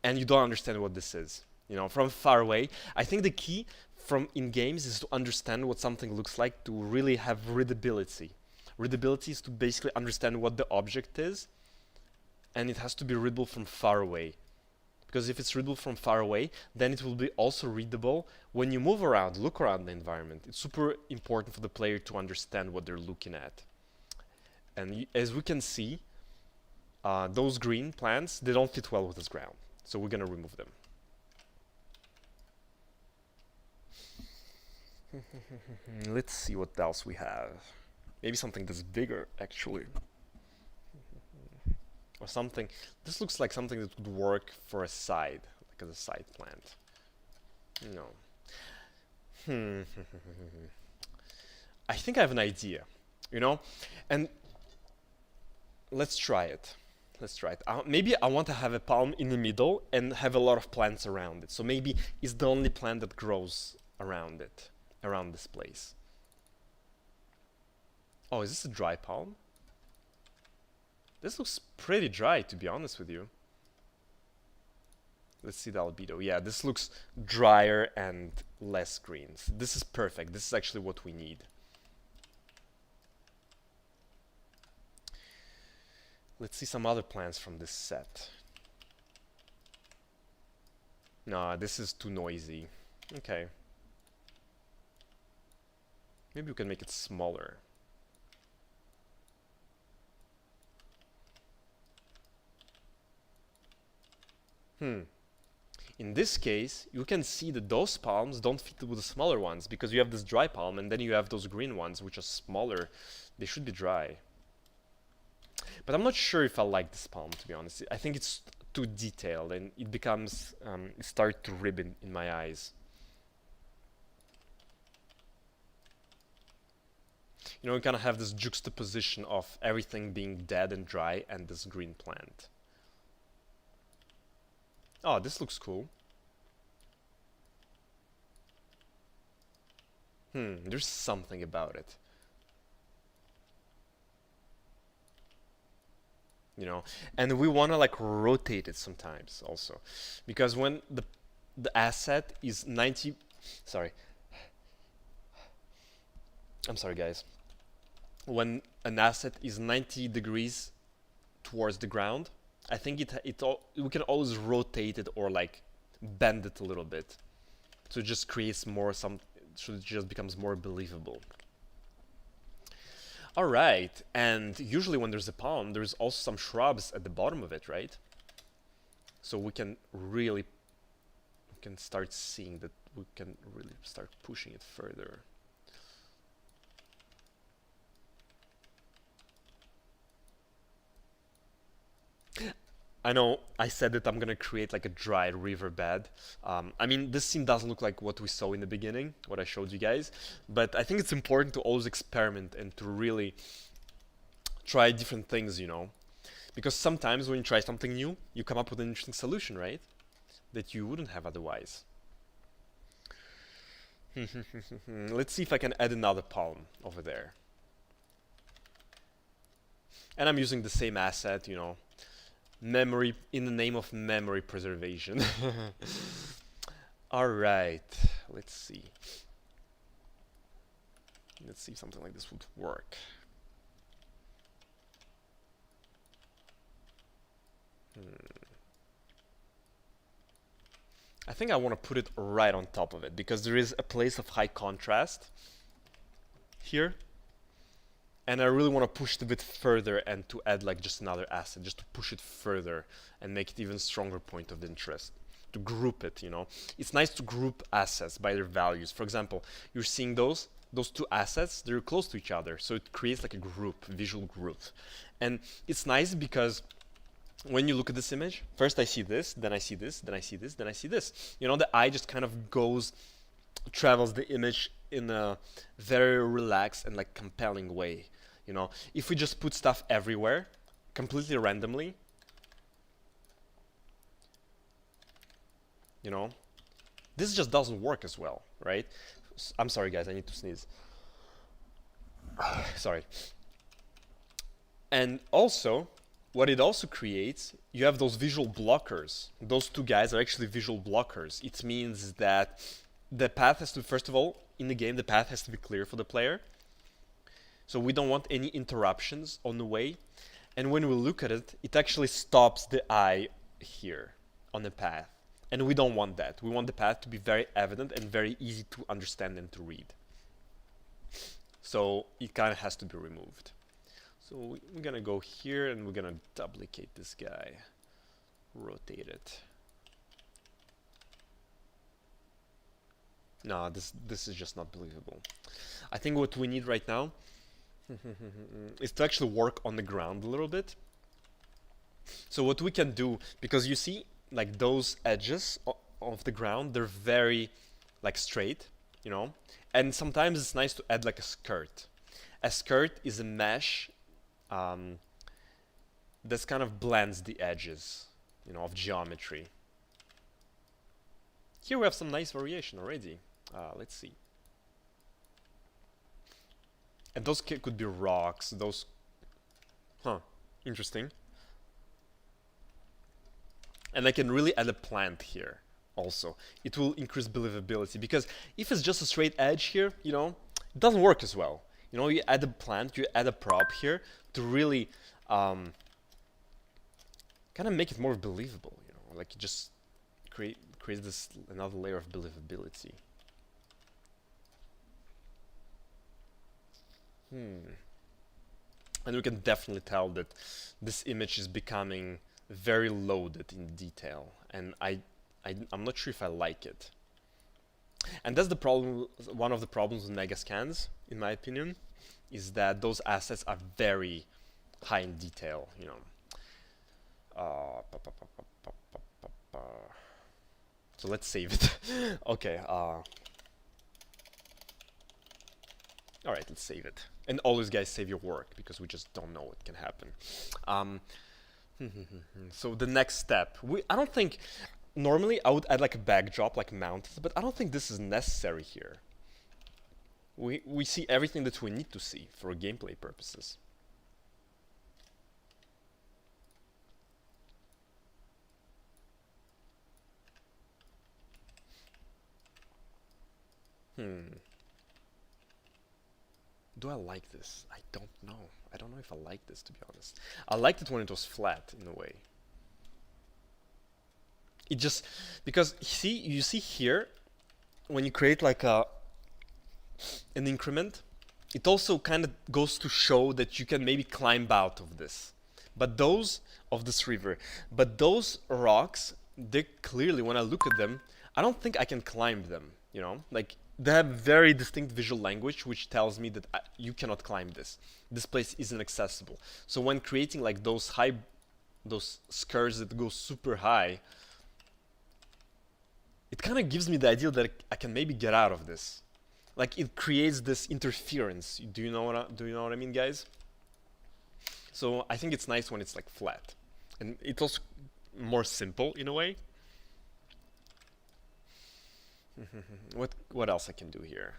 and you don't understand what this is. You know, from far away. I think the key from in games is to understand what something looks like to really have readability. Readability is to basically understand what the object is, and it has to be readable from far away. Because if it's readable from far away, then it will be also readable when you move around, look around the environment. It's super important for the player to understand what they're looking at. And as we can see, those green plants, they don't fit well with this ground. So we're going to remove them. Let's see what else we have. Maybe something that's bigger, actually. Or something. This looks like something that would work for a side, like as a side plant. No. I think I have an idea, you know? And let's try it. Let's try it. Maybe I want to have a palm in the middle and have a lot of plants around it. So maybe it's the only plant that grows around it, around this place. Oh, is this a dry palm? This looks pretty dry, to be honest with you. Let's see the albedo. Yeah, this looks drier and less greens. This is perfect. This is actually what we need. Let's see some other plants from this set. Nah, this is too noisy. Okay. Maybe we can make it smaller. In this case, you can see that those palms don't fit with the smaller ones because you have this dry palm and then you have those green ones which are smaller. They should be dry. But I'm not sure if I like this palm, to be honest. I think it's too detailed and it becomes, it starts to rib in my eyes. You know, you kind of have this juxtaposition of everything being dead and dry and this green plant. Oh, this looks cool. There's something about it. You know, and we want to like rotate it sometimes also. Because when the asset is 90, sorry. I'm sorry guys. When an asset is 90 degrees towards the ground, I think we can always rotate it or like bend it a little bit, so it just creates more so it just becomes more believable. All right, and usually when there's a palm, there's also some shrubs at the bottom of it, right? So we can start seeing that we can really start pushing it further. I know I said that I'm gonna create like a dry riverbed. I mean, this scene doesn't look like what we saw in the beginning, what I showed you guys, but I think it's important to always experiment and to really try different things, you know? Because sometimes when you try something new, you come up with an interesting solution, right? That you wouldn't have otherwise. Let's see if I can add another palm over there. And I'm using the same asset, you know, memory in the name of memory preservation. All right, let's see. Let's see if something like this would work. I think I want to put it right on top of it because there is a place of high contrast here. And I really want to push it a bit further and to add like just another asset, just to push it further and make it even stronger point of interest. To group it, you know. It's nice to group assets by their values. For example, you're seeing those two assets, they're close to each other. So it creates like a group, visual group. And it's nice because when you look at this image, first I see this, then I see this, then I see this, then I see this. You know, the eye just kind of travels the image in a very relaxed and like compelling way. You know, if we just put stuff everywhere, completely randomly, you know, this just doesn't work as well, right? I'm sorry guys, I need to sneeze. Sorry. And also, what it also creates, you have those visual blockers. Those two guys are actually visual blockers. It means that the path has to, first of all, in the game, the path has to be clear for the player. So we don't want any interruptions on the way. And when we look at it, it actually stops the eye here on the path. And we don't want that. We want the path to be very evident and very easy to understand and to read. So it kind of has to be removed. So we're gonna go here and we're gonna duplicate this guy. Rotate it. No, this is just not believable. I think what we need right now is to actually work on the ground a little bit. So what we can do, because you see like those edges of the ground, they're very like straight, you know, and sometimes it's nice to add like a skirt. A skirt is a mesh that kind of blends the edges, you know, of geometry. Here we have some nice variation already. Let's see. And those could be rocks, those... Huh, interesting. And I can really add a plant here also. It will increase believability, because if it's just a straight edge here, you know, it doesn't work as well. You know, you add a plant, you add a prop here to really kind of make it more believable, you know, like you just create this another layer of believability. And we can definitely tell that this image is becoming very loaded in detail, and I'm not sure if I like it. And that's the problem. One of the problems with mega scans, in my opinion, is that those assets are very high in detail, you know. So let's save it. Okay. All right, let's save it. And always, guys, save your work, because we just don't know what can happen. So the next step, I don't think, normally I would add like a backdrop, like mountains, but I don't think this is necessary here. We see everything that we need to see for gameplay purposes. Do I like this? I don't know. I don't know if I like this, to be honest. I liked it when it was flat, in a way. It just, because you see here, when you create like an increment, it also kind of goes to show that you can maybe climb out of this. But those of this river, but those rocks, they clearly, when I look at them, I don't think I can climb them, you know? Like, they have very distinct visual language, which tells me that you cannot climb this. This place isn't accessible. So when creating like those skirts that go super high, it kind of gives me the idea that I can maybe get out of this. Like it creates this interference. Do you know what I mean, guys? So I think it's nice when it's like flat, and it's also more simple in a way. What else I can do here?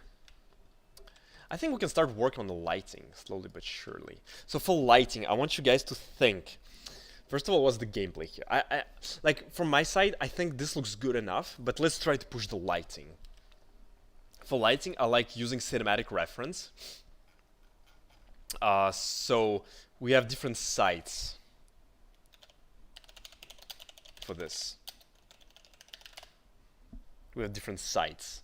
I think we can start working on the lighting slowly but surely. So for lighting, I want you guys to think. First of all, what's the gameplay here? I like from my side, I think this looks good enough, but let's try to push the lighting. For lighting, I like using cinematic reference. So we have different sites for this. We have different sites.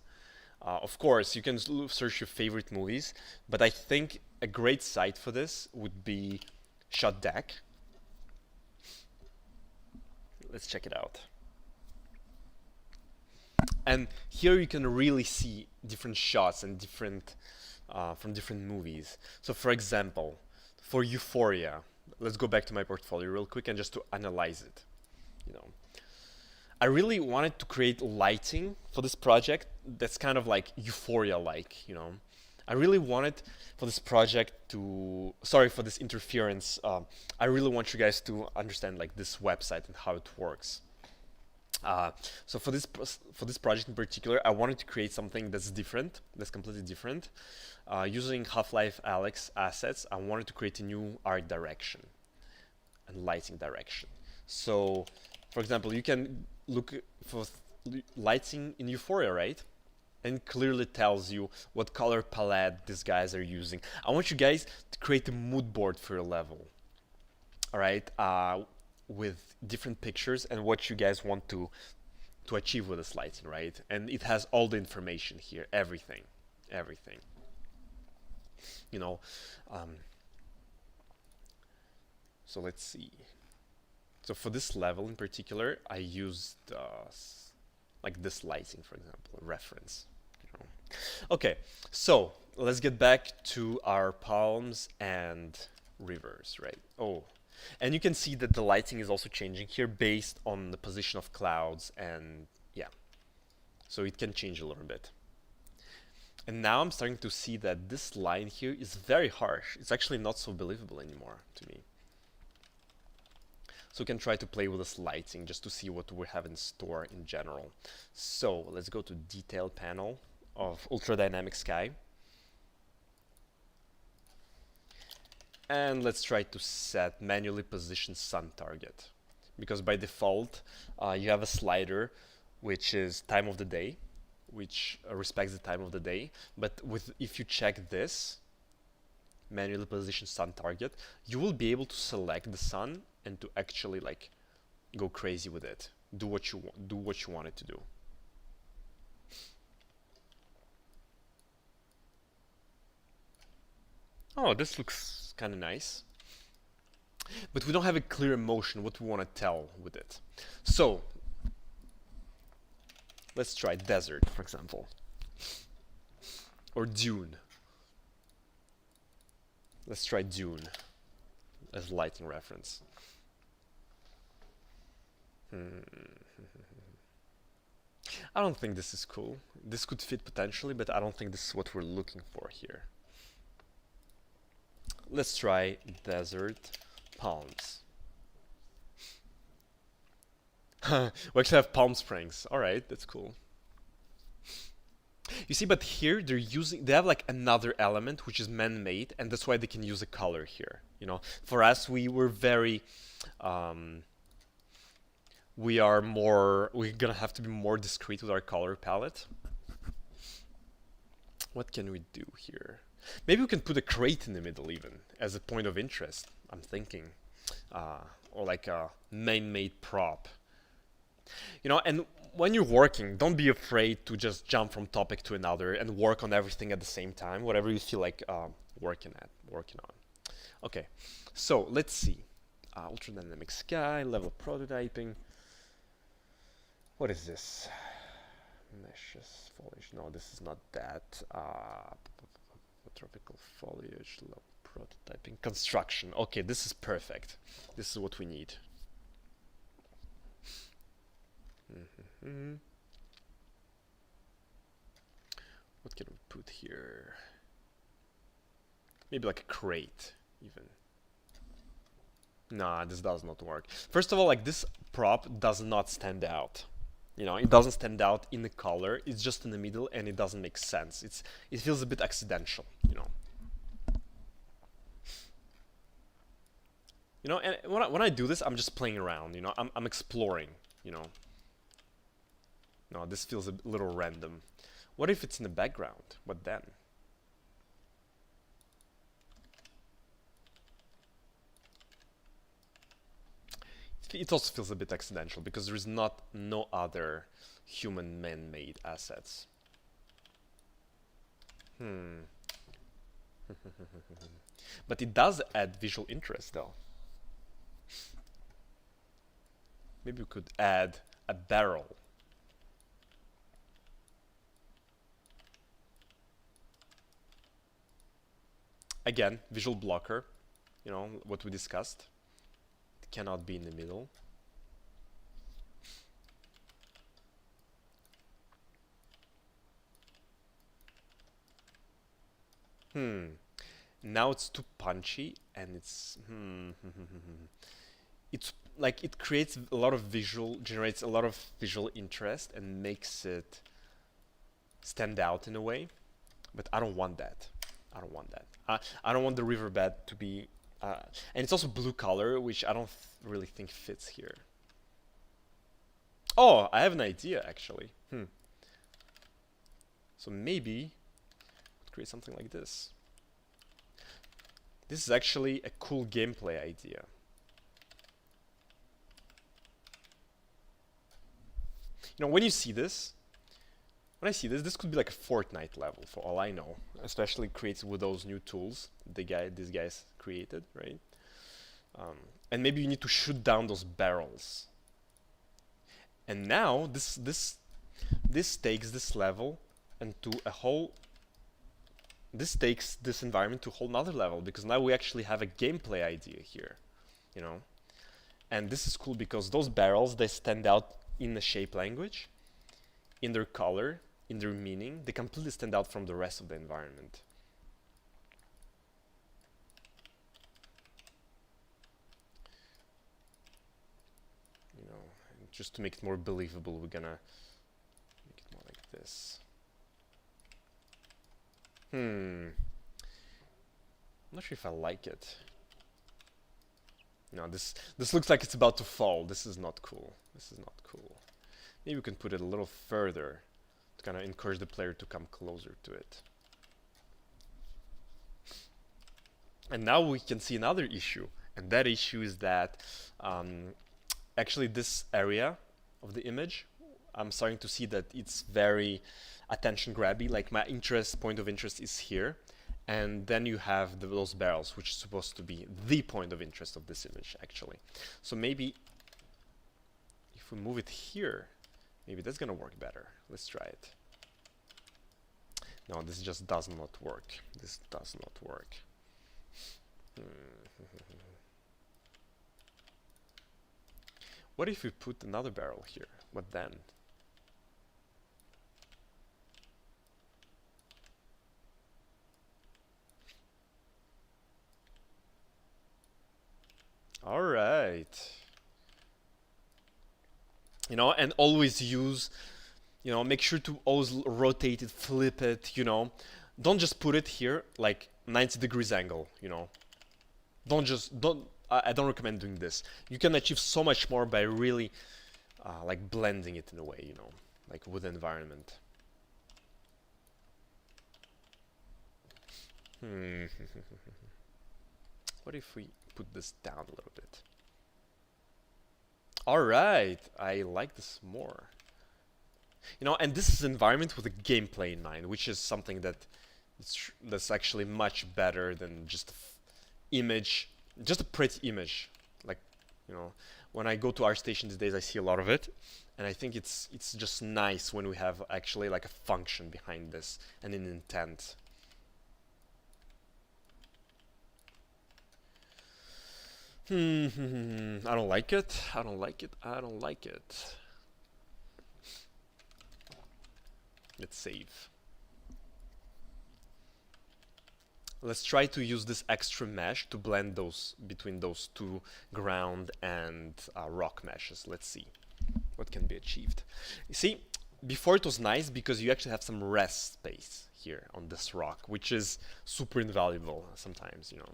Of course, you can search your favorite movies, but I think a great site for this would be Shot Deck. Let's check it out. And here you can really see different shots and different from different movies. So for example, for Euphoria, let's go back to my portfolio real quick and just to analyze it. You know, I really wanted to create lighting for this project that's kind of like Euphoria-like, you know. I really wanted for this project to, sorry for this interference, I really want you guys to understand like this website and how it works. So for this project in particular, I wanted to create something that's different, that's completely different. Using Half-Life Alyx assets, I wanted to create a new art direction and lighting direction. So, for example, you can look for lighting in Euphoria, right? And clearly tells you what color palette these guys are using. I want you guys to create a mood board for your level. All right, with different pictures and what you guys want to achieve with this lighting, right? And it has all the information here, everything. You know, so let's see. So for this level in particular, I used like this lighting, for example, a reference. You know. Okay, so let's get back to our palms and rivers, right? Oh, and you can see that the lighting is also changing here based on the position of clouds, and yeah, so it can change a little bit. And now I'm starting to see that this line here is very harsh. It's actually not so believable anymore to me. So we can try to play with this lighting just to see what we have in store in general. So let's go to detail panel of ultra dynamic sky. And let's try to set manually position sun target. Because by default, you have a slider which is time of the day, which respects the time of the day. But if you check this, manually position sun target, you will be able to select the sun and to actually like go crazy with it. Do what you want it to do. Oh, this looks kind of nice. But we don't have a clear emotion, what we want to tell with it. So, let's try desert, for example. Or dune. Let's try dune as lighting reference. I don't think this is cool. This could fit potentially, but I don't think this is what we're looking for here. Let's try desert palms. We actually have Palm Springs. All right, that's cool. You see, but here they have like another element which is man-made, and that's why they can use a color here. You know, for us, we're gonna have to be more discreet with our color palette. What can we do here? Maybe we can put a crate in the middle even as a point of interest, I'm thinking. Or like a man-made prop. You know, and when you're working, don't be afraid to just jump from topic to another and work on everything at the same time, whatever you feel like working on. Okay, so let's see. Ultra dynamic sky, level prototyping. What is this? Meshes, foliage. No, this is not that. Tropical foliage, level prototyping, construction. Okay, this is perfect. This is what we need. What can we put here? Maybe like a crate, even. Nah, this does not work. First of all, like this prop does not stand out. You know, it doesn't stand out in the color. It's just in the middle, and it doesn't make sense. It feels a bit accidental. You know. You know, and when I do this, I'm just playing around. You know, I'm exploring. You know. No, this feels a little random. What if it's in the background? What then? It also feels a bit accidental because there is no other human man-made assets. But it does add visual interest though. Maybe we could add a barrel. Again, visual blocker, you know, what we discussed. It cannot be in the middle. Now it's too punchy and it's it's like it creates a lot of generates a lot of visual interest and makes it stand out in a way, but I don't want that. I don't want that. I don't want the riverbed to be and it's also blue color, which I don't really think fits here. Oh, I have an idea actually. So maybe create something like this. This is actually a cool gameplay idea. You know, when I see this, this could be like a Fortnite level for all I know, especially created with those new tools these guys created, right? And maybe you need to shoot down those barrels. And now this takes this level into a whole. This takes this environment to a whole nother level because now we actually have a gameplay idea here, you know. And this is cool because those barrels, they stand out in the shape language, in their color, in their meaning. They completely stand out from the rest of the environment. You know, and just to make it more believable, we're gonna make it more like this. I'm not sure if I like it. No, this looks like it's about to fall. This is not cool. This is not cool. Maybe we can put it a little further to kind of encourage the player to come closer to it. And now we can see another issue, and that issue is that actually this area of the image, I'm starting to see that it's very attention grabby. Like my point of interest is here, and then you have those barrels, which is supposed to be the point of interest of this image actually. So maybe if we move it here, maybe that's gonna work better. Let's try it. No, this just does not work. This does not work. What if we put another barrel here? What then? All right. You know, and always use, you know, make sure to always rotate it, flip it, you know. Don't just put it here like 90 degrees angle, you know. I don't recommend doing this. You can achieve so much more by really like blending it in a way, you know, like with the environment. What if we put this down a little bit? All right, I like this more. You know, and this is an environment with a gameplay in mind, which is something that's actually much better than just image, just a pretty image. Like, you know, when I go to ArtStation these days, I see a lot of it, and I think it's just nice when we have actually like a function behind this and an intent. I don't like it. I don't like it. I don't like it. Let's save. Let's try to use this extra mesh to blend those between those two ground and rock meshes. Let's see what can be achieved. You see, before it was nice because you actually have some rest space here on this rock, which is super invaluable sometimes, you know.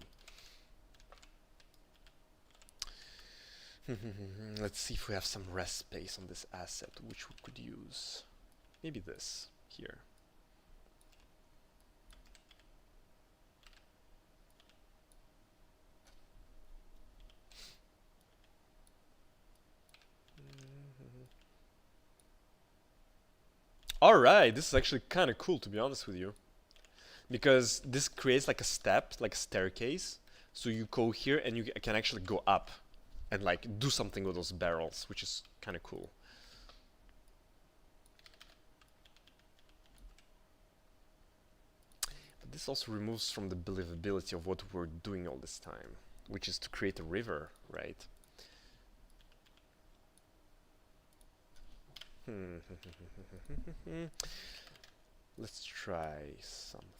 Let's see if we have some rest space on this asset, which we could use. Maybe this here. Alright, this is actually kind of cool, to be honest with you. Because this creates like a step, like a staircase. So you go here and you can actually go up and like do something with those barrels, which is kind of cool. But this also removes from the believability of what we're doing all this time, which is to create a river, right? Let's try something.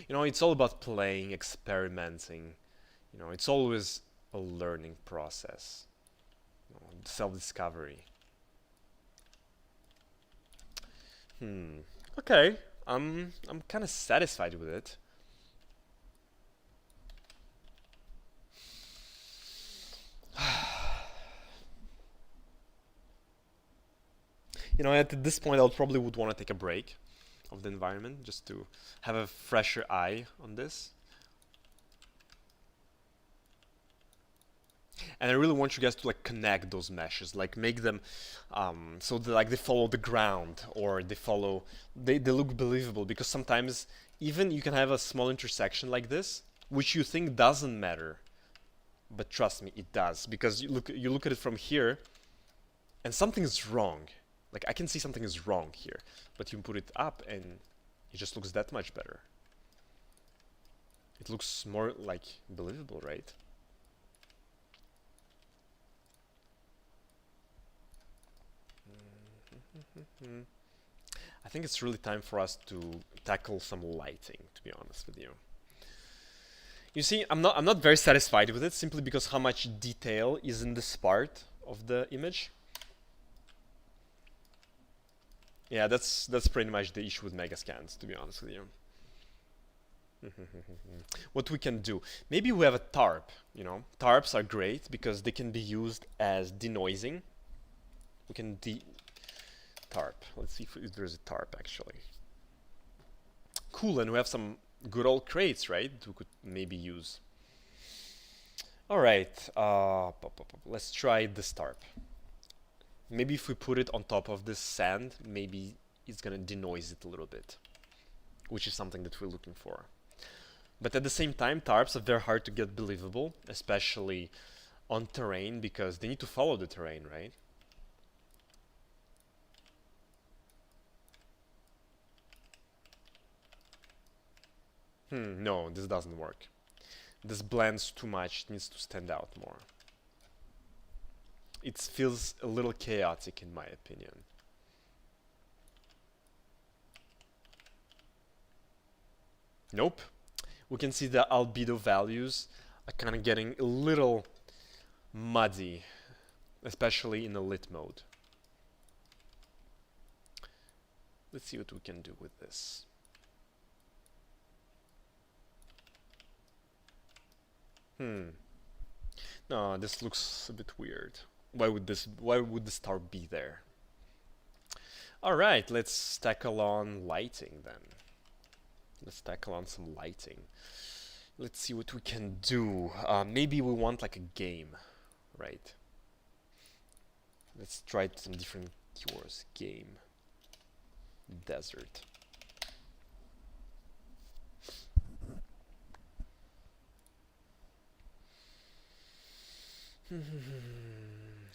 You know, it's all about playing, experimenting. You know, it's always a learning process. You know, self-discovery. Okay, I'm kind of satisfied with it. You know, at this point, I probably would want to take a break of the environment just to have a fresher eye on this. And I really want you guys to like connect those meshes, like make them so like they follow the ground or they look believable, because sometimes even you can have a small intersection like this, which you think doesn't matter, but trust me, it does, because you look at it from here, and something is wrong. Like I can see something is wrong here, but you put it up and it just looks that much better. It looks more like believable, right? I think it's really time for us to tackle some lighting, to be honest with you. You see, I'm not very satisfied with it, simply because how much detail is in this part of the image. Yeah, that's pretty much the issue with Megascans, to be honest with you. What we can do, maybe we have a tarp, you know. Tarps are great because they can be used as denoising. We can tarp. Let's see if there's a tarp actually. Cool, and we have some good old crates, right? We could maybe use. Alright, let's try this tarp. Maybe if we put it on top of this sand, maybe it's gonna denoise it a little bit, which is something that we're looking for. But at the same time, tarps are very hard to get believable, especially on terrain, because they need to follow the terrain, right? No, this doesn't work. This blends too much, it needs to stand out more. It feels a little chaotic in my opinion. Nope. We can see the albedo values are kind of getting a little muddy, especially in the lit mode. Let's see what we can do with this. No, this looks a bit weird. Why would this star be there? Alright, let's tackle on lighting then. Let's tackle on some lighting. Let's see what we can do. Maybe we want like a game. right? Let's try some different keywords. Game, desert.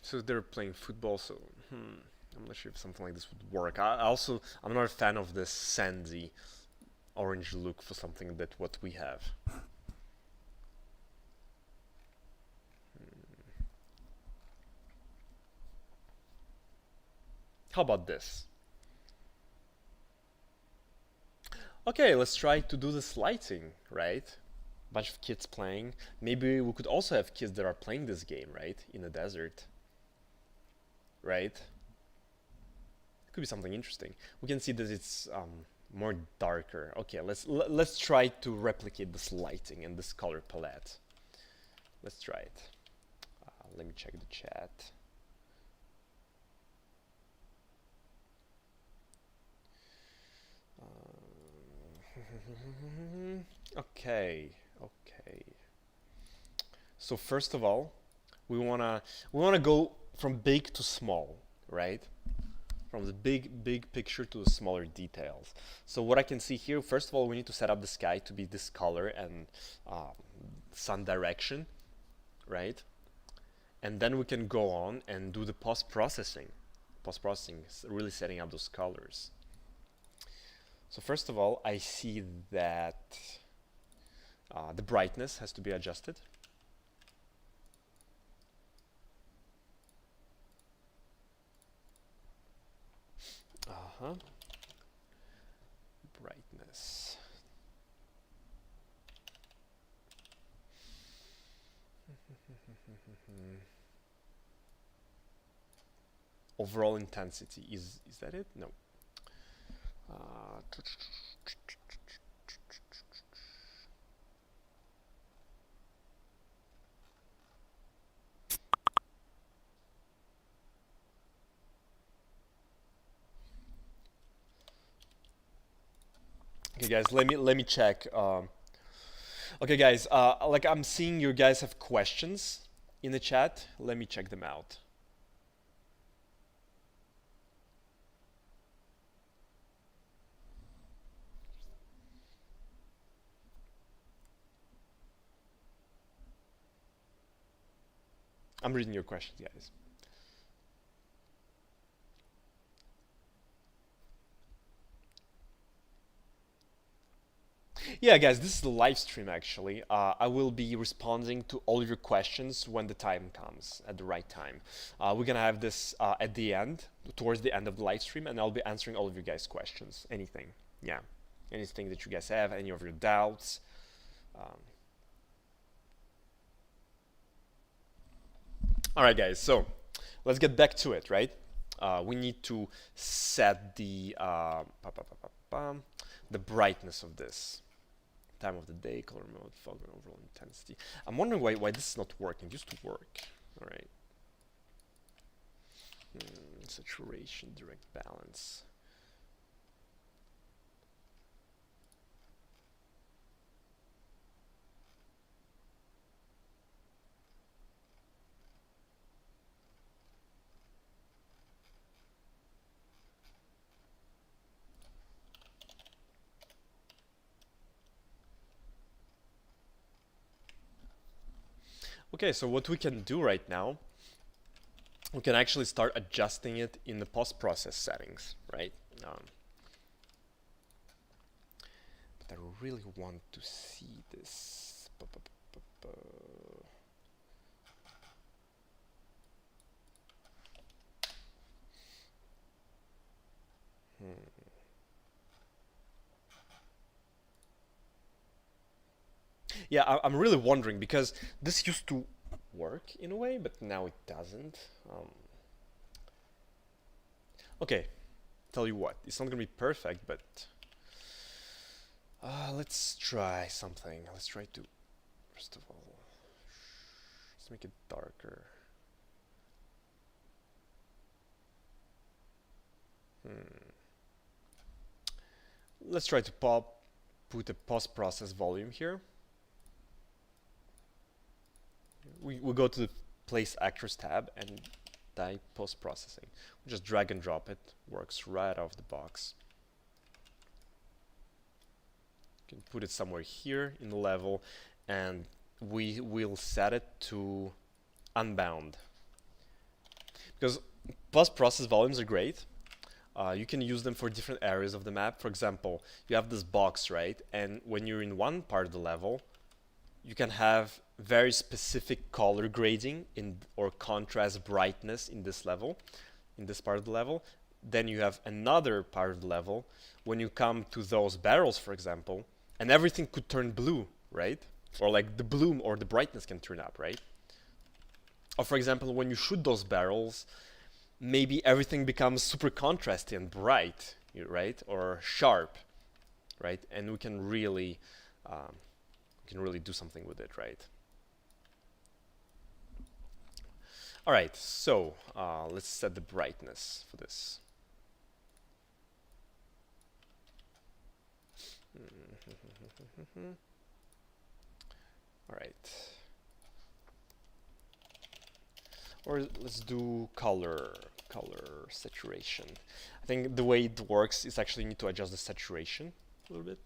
So they're playing football, so I'm not sure if something like this would work. I'm not a fan of this sandy orange look for something that what we have. How about this? Okay, let's try to do this lighting, right? Bunch of kids playing. Maybe we could also have kids that are playing this game, right? In the desert. Right? Could be something interesting. We can see that it's more darker. Okay, let's try to replicate this lighting and this color palette. Let's try it. Let me check the chat. Okay. So first of all, we wanna go from big to small, right? From the big picture to the smaller details. So what I can see here, first of all, we need to set up the sky to be this color and sun direction, right? And then we can go on and do the post-processing. Post-processing is really setting up those colors. So first of all, I see that the brightness has to be adjusted. Brightness. Overall intensity, is that it? No. Okay, guys, let me check. Okay, guys, like I'm seeing you guys have questions in the chat. Let me check them out. I'm reading your questions, guys. Yeah, guys, this is the live stream actually. I will be responding to all your questions when the time comes, at the right time. We're gonna have this at the end, towards the end of the live stream, and I'll be answering all of you guys' questions. Anything, yeah. Anything that you guys have, any of your doubts. All right, guys, so let's get back to it, right? We need to set the brightness of this. Time of the day, color mode, fog, and overall intensity. I'm wondering why this is not working. It used to work. All right. Saturation, direct balance. Okay, so what we can do right now, we can actually start adjusting it in the post-process settings, right? But I really want to see this. Yeah, I'm really wondering because this used to work in a way, but now it doesn't. Okay, tell you what, it's not gonna be perfect, but let's try something. Let's try to, first of all, let's make it darker. Let's try to put a post-process volume here. We go to the place actors tab and type post-processing. Just drag and drop it, works right out of the box. You can put it somewhere here in the level, and we will set it to unbound. Because post-process volumes are great. You can use them for different areas of the map. For example, you have this box, right? And when you're in one part of the level, you can have very specific color grading or contrast brightness in this level, in this part of the level. Then you have another part of the level when you come to those barrels, for example, and everything could turn blue, right? Or like the bloom or the brightness can turn up, right? Or for example, when you shoot those barrels, maybe everything becomes super contrasty and bright, right? Or sharp, right? And we can really do something with it, right? All right, so let's set the brightness for this. All right. Or let's do color saturation. I think the way it works is actually you need to adjust the saturation a little bit.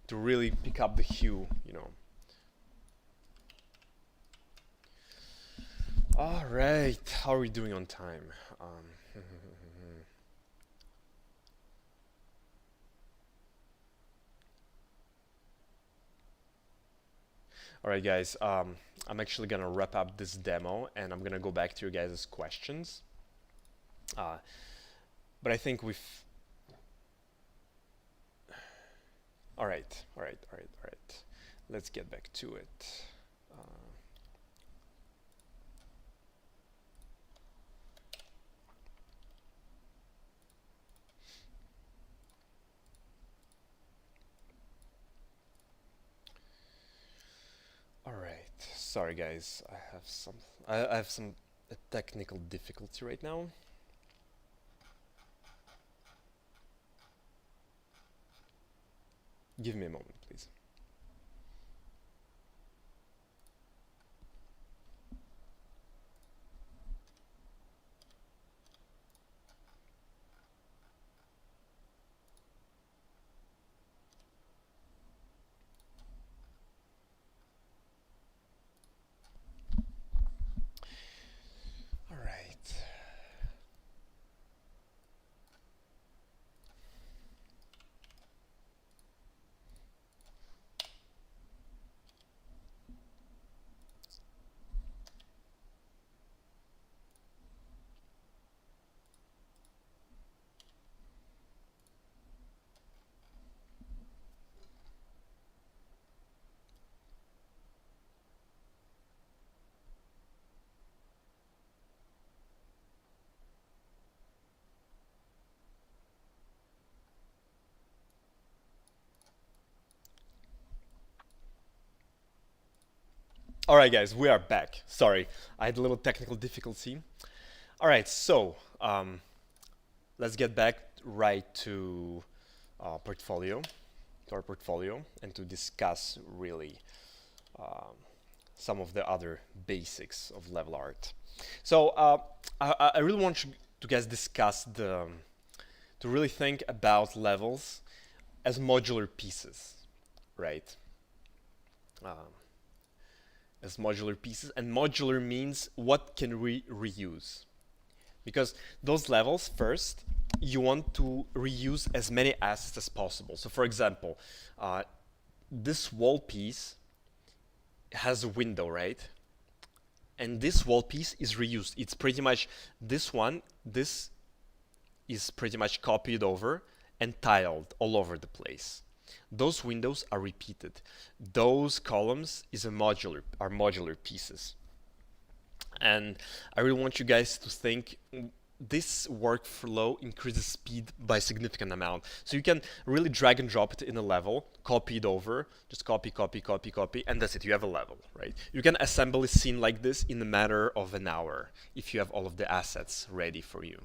To really pick up the hue, you know. All right, how are we doing on time? All right, guys, I'm actually gonna wrap up this demo and I'm gonna go back to your guys' questions. But I think we've... All right. Let's get back to it. All right. Sorry, guys. I have some technical difficulty right now. Give me a moment, please. All right. All right, guys, we are back. Sorry, I had a little technical difficulty. All right, so let's get back right to our portfolio, and to discuss really some of the other basics of level art. So I really want you to guys discuss to really think about levels as modular pieces, right? As modular pieces, and modular means what can we reuse? Because those levels, first, you want to reuse as many assets as possible. So for example, this wall piece has a window, right? And this wall piece is reused. It's pretty much this is pretty much copied over and tiled all over the place. Those windows are repeated. Those columns are modular pieces. And I really want you guys to think this workflow increases speed by a significant amount. So you can really drag and drop it in a level, copy it over, just copy, and that's it, you have a level, right? You can assemble a scene like this in a matter of an hour if you have all of the assets ready for you.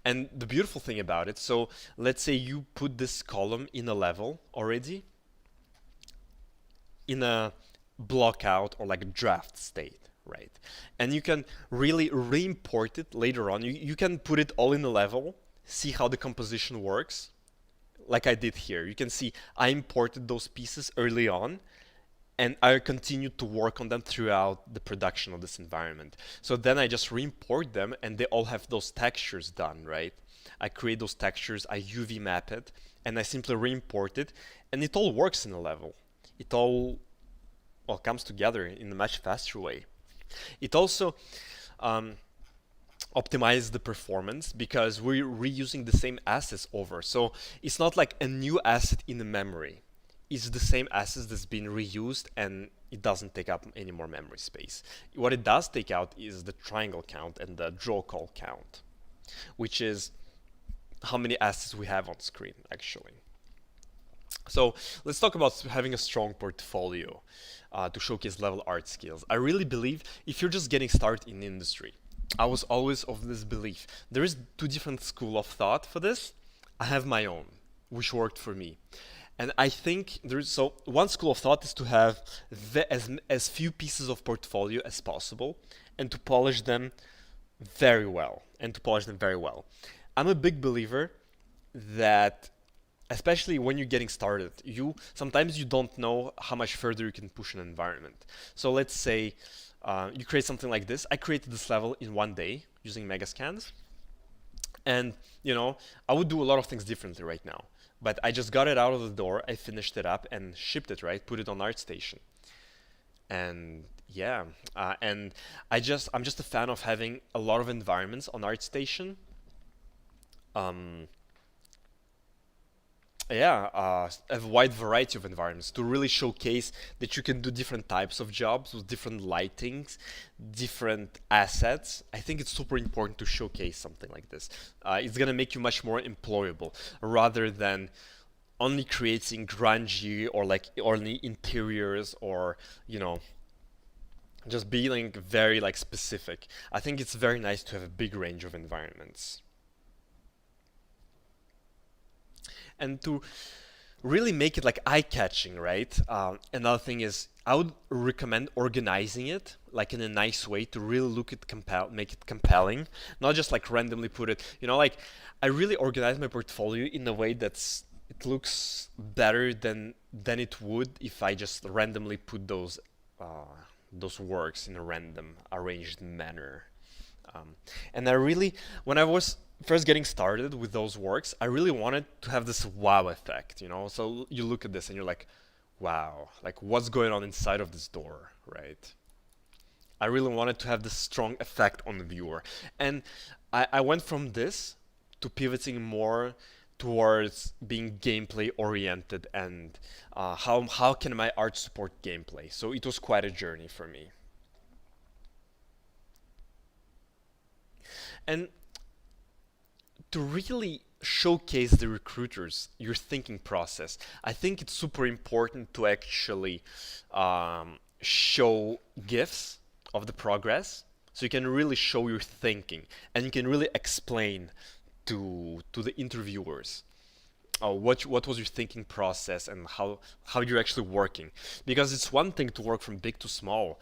And the beautiful thing about it, so let's say you put this column in a level already, in a block out or like a draft state, right? And you can really re-import it later on. You can put it all in a level, see how the composition works, like I did here. You can see I imported those pieces early on, and I continued to work on them throughout the production of this environment. So then I just re-import them, and they all have those textures done, right? I create those textures, I UV map it, and I simply re-import it, and it all works in a level. It all, well, comes together in a much faster way. It also optimizes the performance because we're reusing the same assets over. So it's not like a new asset in the memory. It's the same asset that's been reused, and it doesn't take up any more memory space. What it does take out is the triangle count and the draw call count, which is how many assets we have on screen actually. So let's talk about having a strong portfolio to showcase level art skills. I really believe if you're just getting started in the industry, I was always of this belief. There is two different school of thought for this. I have my own, which worked for me. And I think so one school of thought is to have as few pieces of portfolio as possible and to polish them very well. I'm a big believer that especially when you're getting started, sometimes you don't know how much further you can push an environment. So let's say you create something like this. I created this level in one day using Megascans. And, I would do a lot of things differently right now. But I just got it out of the door, I finished it up and shipped it, right? Put it on ArtStation. And yeah, and I'm just a fan of having a lot of environments on ArtStation. A wide variety of environments to really showcase that you can do different types of jobs with different lightings, different assets. I think it's super important to showcase something like this. It's gonna make you much more employable rather than only creating grungy or like only interiors or just being very like specific. I think it's very nice to have a big range of environments. And to really make it like eye-catching, right? Another thing is I would recommend organizing it like in a nice way to really make it compelling, not just like randomly put it. Like I really organize my portfolio in a way it looks better than it would if I just randomly put those works in a random arranged manner. And when I was first getting started with those works, I really wanted to have this wow effect, So you look at this and you're like, wow, like what's going on inside of this door, right? I really wanted to have this strong effect on the viewer. And I went from this to pivoting more towards being gameplay oriented and how can my art support gameplay? So it was quite a journey for me. And to really showcase the recruiters your thinking process, I think it's super important to actually show GIFs of the progress so you can really show your thinking and you can really explain to the interviewers what was your thinking process and how you're actually working, because it's one thing to work from big to small,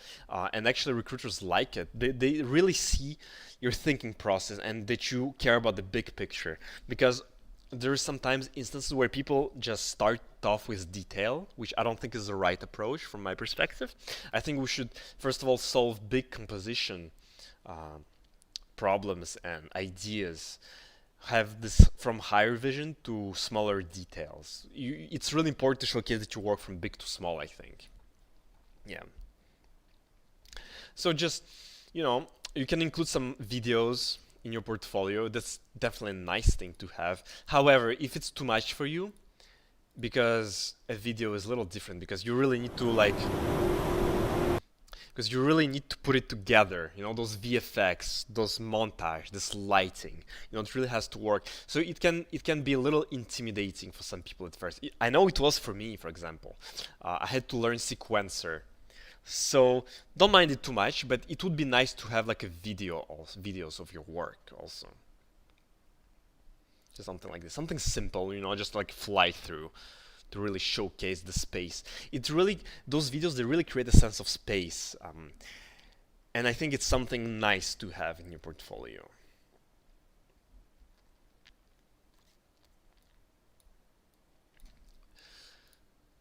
and actually recruiters like it. They really see your thinking process and that you care about the big picture, because there are sometimes instances where people just start off with detail, which I don't think is the right approach from my perspective. I think we should first of all solve big composition problems and ideas, have this from higher vision to smaller details. It's really important to showcase that you work from big to small, I think. Yeah. So just, you can include some videos in your portfolio. That's definitely a nice thing to have. However, if it's too much for you, because a video is a little different, because you really need to put it together, those VFX, those montage, this lighting, it really has to work. So it can be a little intimidating for some people at first. I know it was for me, for example. I had to learn sequencer. So don't mind it too much, but it would be nice to have like videos of your work also. to something like this, something simple, just like fly through to really showcase the space. It's really those videos, they really create a sense of space, and I think it's something nice to have in your portfolio.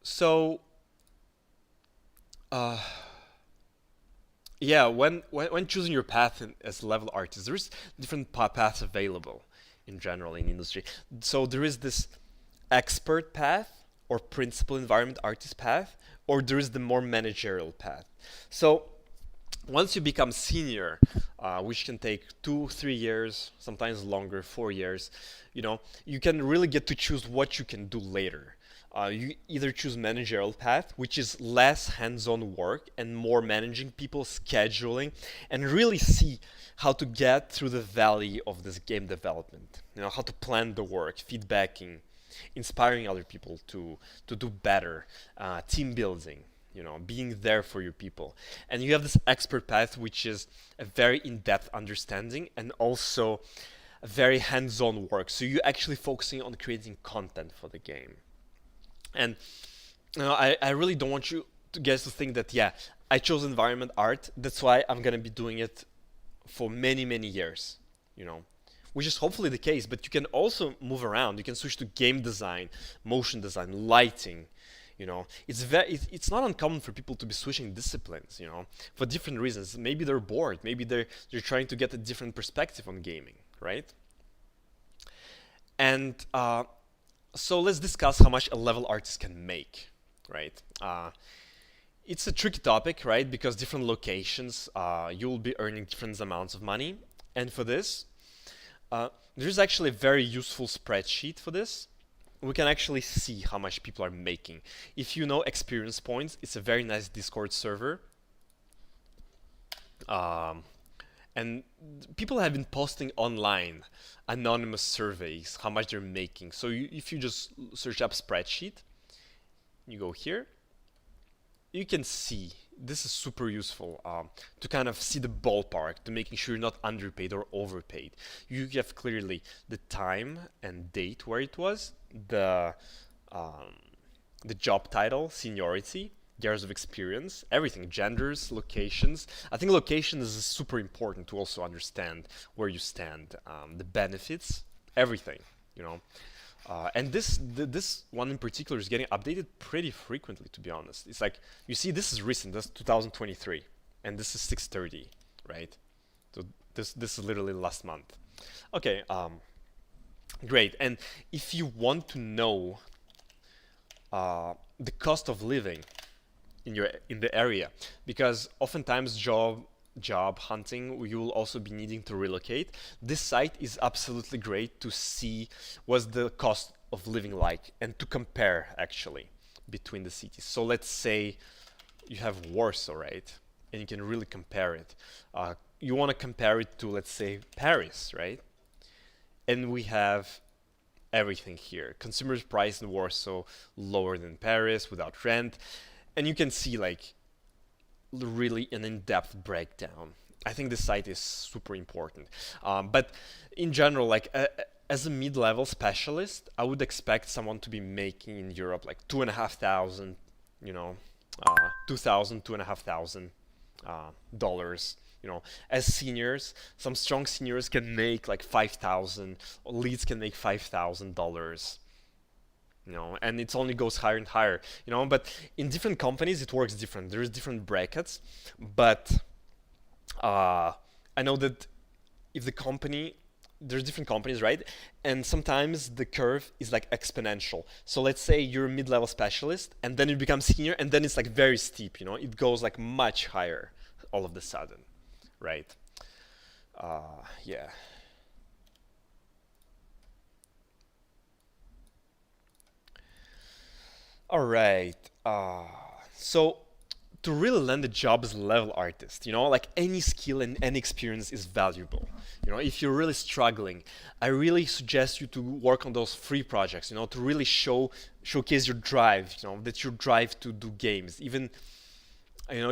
So, uh, yeah, when choosing your path as level artist, there's different paths available in general in industry. So there is this expert path or principal environment artist path, or there is the more managerial path. So once you become senior, which can take 2 3 years, sometimes longer, 4 years, you can really get to choose what you can do later. You either choose managerial path, which is less hands-on work and more managing people, scheduling, and really see how to get through the valley of this game development. How to plan the work, feedbacking, inspiring other people to do better, team building, being there for your people. And you have this expert path, which is a very in-depth understanding and also a very hands-on work. So you're actually focusing on creating content for the game. And I really don't want you guys to think that, yeah, I chose environment art, that's why I'm gonna be doing it for many, many years, which is hopefully the case. But you can also move around. You can switch to game design, motion design, lighting. It's not uncommon for people to be switching disciplines, for different reasons. Maybe they're bored. Maybe they're trying to get a different perspective on gaming, right? And so let's discuss how much a level artist can make, right? It's a tricky topic, right? Because different locations, you will be earning different amounts of money. And for this, there's actually a very useful spreadsheet for this. We can actually see how much people are making. If you know Experience Points, it's a very nice Discord server. And people have been posting online anonymous surveys, how much they're making. So if you just search up spreadsheet, you go here, you can see, this is super useful to kind of see the ballpark, to making sure you're not underpaid or overpaid. You have clearly the time and date where it was, the job title, seniority, years of experience, everything, genders, locations. I think location is super important to also understand where you stand, the benefits, everything, and this one in particular is getting updated pretty frequently, to be honest. It's like, you see, this is recent, that's 2023, and this is 630, right? So this is literally last month. Okay, great. And if you want to know the cost of living in the area, because oftentimes job hunting, you will also be needing to relocate. This site is absolutely great to see what's the cost of living like, and to compare actually between the cities. So let's say you have Warsaw, right? And you can really compare it. You want to compare it to, let's say, Paris, right? And we have everything here. Consumers price in Warsaw lower than Paris without rent. And you can see like really an in-depth breakdown. I think this site is super important. But in general, like as a mid-level specialist, I would expect someone to be making in Europe like 2,500, $2,500 dollars. As seniors, some strong seniors can make like 5,000, or leads can make $5,000. And it only goes higher and higher, but in different companies it works different. There's different brackets, but I know that if there's different companies, right? And sometimes the curve is like exponential. So let's say you're a mid-level specialist and then you become senior, and then it's like very steep, it goes like much higher all of a sudden, right? Yeah. All right. So to really land a job as a level artist, like any skill and any experience is valuable. If you're really struggling, I really suggest you to work on those free projects, to really showcase your drive, that your drive to do games, even,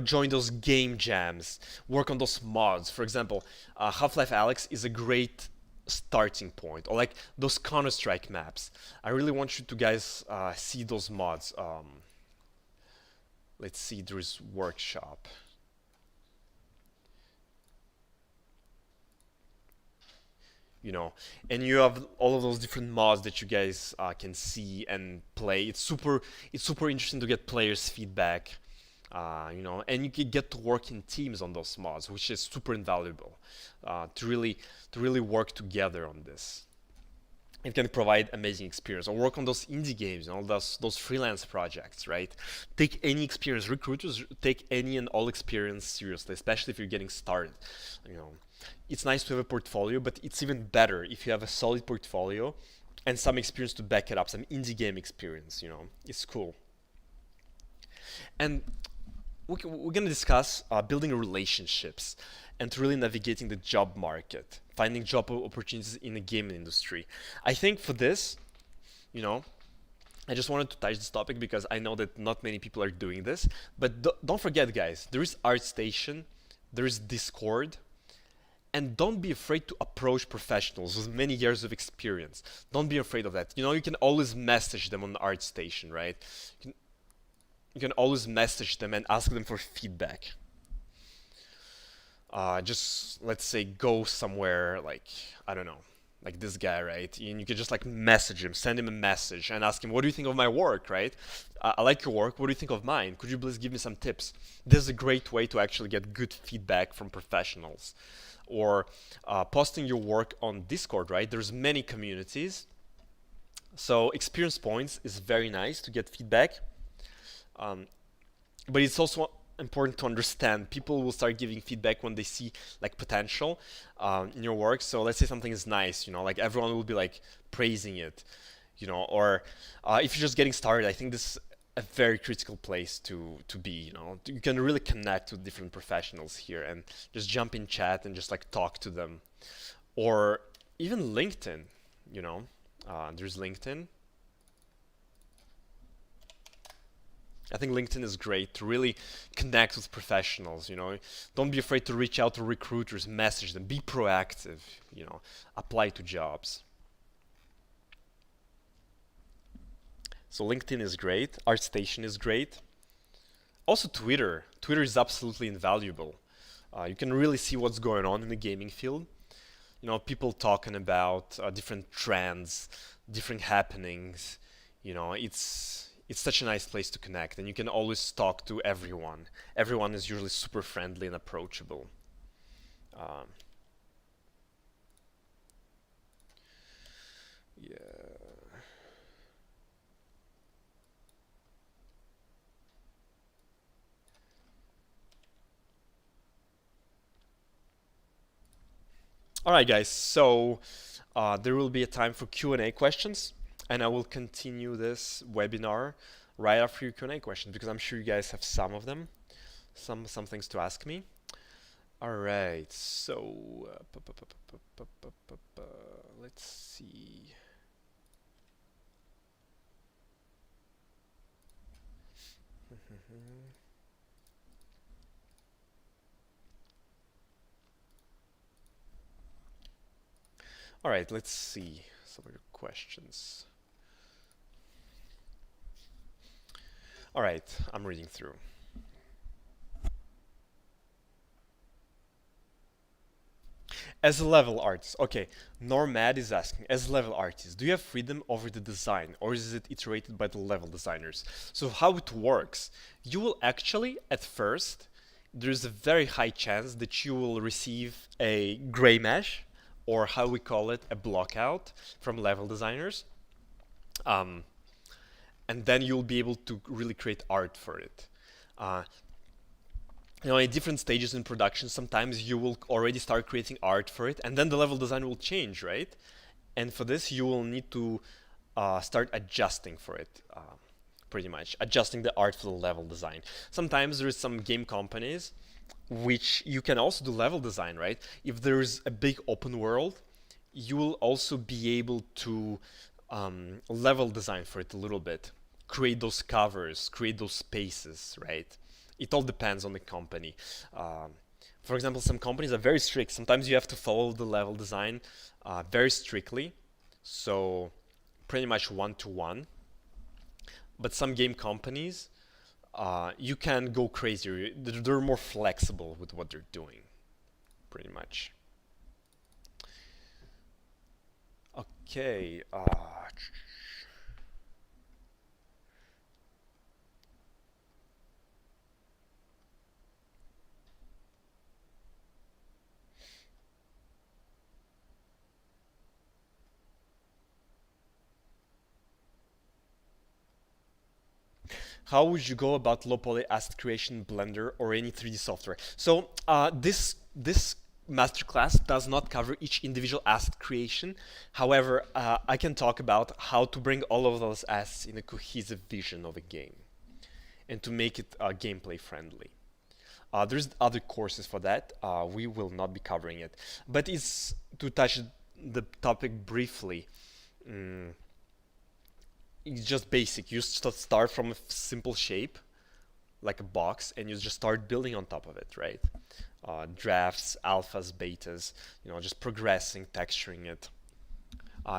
join those game jams, work on those mods. For example, Half-Life Alyx is a great starting point, or like those Counter-Strike maps. I really want you to guys see those mods. Let's see, there is workshop. You know, and you have all of those different mods that you guys can see and play. It's super interesting to get players' feedback. You know, and you can get to work in teams on those mods, which is super invaluable to really work together on this. It can provide amazing experience, or work on those indie games, you know, those freelance projects, right? Take any experience. Recruiters take any and all experience seriously, especially if you're getting started. You know, it's nice to have a portfolio, but it's even better if you have a solid portfolio and some experience to back it up, some indie game experience. You know, it's cool. And we're going to discuss building relationships and really navigating the job market, finding job opportunities in the gaming industry. I think for this, you know, I just wanted to touch this topic because I know that not many people are doing this. But don't forget, guys, there is ArtStation, there is Discord, and don't be afraid to approach professionals with many years of experience. Don't be afraid of that. You know, you can always message them on ArtStation, right? You can always message them and ask them for feedback. Just let's say go somewhere like, I don't know, like this guy, right? And you can just like message him, send him a message and ask him, what do you think of my work, right? I like your work. What do you think of mine? Could you please give me some tips? This is a great way to actually get good feedback from professionals. Or posting your work on Discord, right? There's many communities. So experience points is very nice to get feedback. But it's also important to understand people will start giving feedback when they see like potential in your work. So let's say something is nice, you know, like everyone will be like praising it, you know. Or if you're just getting started, I think this is a very critical place to be, you know. You can really connect with different professionals here and just jump in chat and just like talk to them. Or even LinkedIn, you know. There's LinkedIn. I think LinkedIn is great to really connect with professionals, you know. Don't be afraid to reach out to recruiters, message them, be proactive, you know, apply to jobs. So LinkedIn is great, ArtStation is great. Also Twitter. Twitter is absolutely invaluable. You can really see what's going on in the gaming field. You know, people talking about different trends, different happenings. You know, it's such a nice place to connect, and you can always talk to everyone. Everyone is usually super friendly and approachable. Um, yeah. All right, guys. So there will be a time for Q&A questions, and I will continue this webinar right after your Q&A questions because I'm sure you guys have some of them, some things to ask me. All right. So let's see. All right, let's see some of your questions. All right, I'm reading through. As a level artist, okay, Normad is asking, as a level artist, do you have freedom over the design or is it iterated by the level designers? So how it works, you will actually, at first, there's a very high chance that you will receive a gray mesh, or how we call it, a blockout from level designers. And then you'll be able to really create art for it. You know, at different stages in production, sometimes you will already start creating art for it, and then the level design will change, right? And for this, you will need to start adjusting for it, pretty much, adjusting the art for the level design. Sometimes there is some game companies which you can also do level design, right? If there's a big open world, you will also be able to level design for it a little bit, create those covers, create those spaces, right? It all depends on the company. For example, some companies are very strict. Sometimes you have to follow the level design very strictly, so pretty much one to one. But some game companies, you can go crazier. They're more flexible with what they're doing, pretty much. Okay. How would you go about low poly asset creation in Blender or any 3D software? So this masterclass does not cover each individual asset creation. However, I can talk about how to bring all of those assets in a cohesive vision of a game and to make it gameplay friendly. There's other courses for that. We will not be covering it, but it's to touch the topic briefly. Mm, it's just basic. You start from a simple shape, like a box, and you just start building on top of it, right? Drafts, alphas, betas, just progressing, texturing it.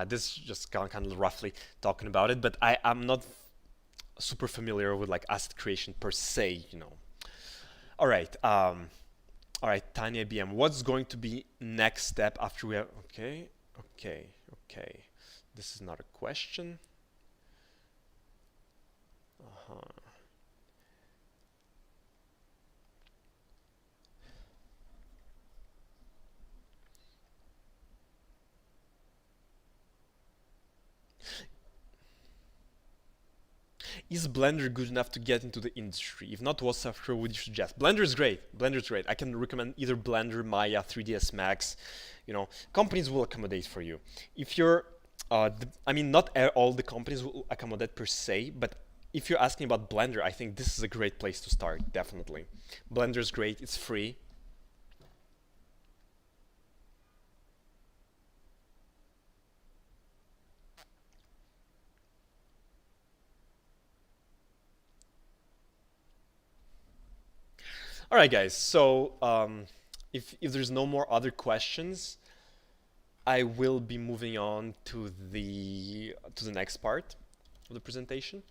This is just kind of roughly talking about it, but I'm not super familiar with like asset creation per se. All right, Tiny IBM. What's going to be next step after we have? Okay. This is not a question. Is Blender good enough to get into the industry? If not, what software would you suggest? Blender is great. I can recommend either Blender, Maya, 3ds Max. Companies will accommodate for you. If you're, not all the companies will accommodate per se, but if you're asking about Blender, I think this is a great place to start, definitely. Blender is great. It's free. All right, guys. So if there's no more other questions, I will be moving on to the next part of the presentation.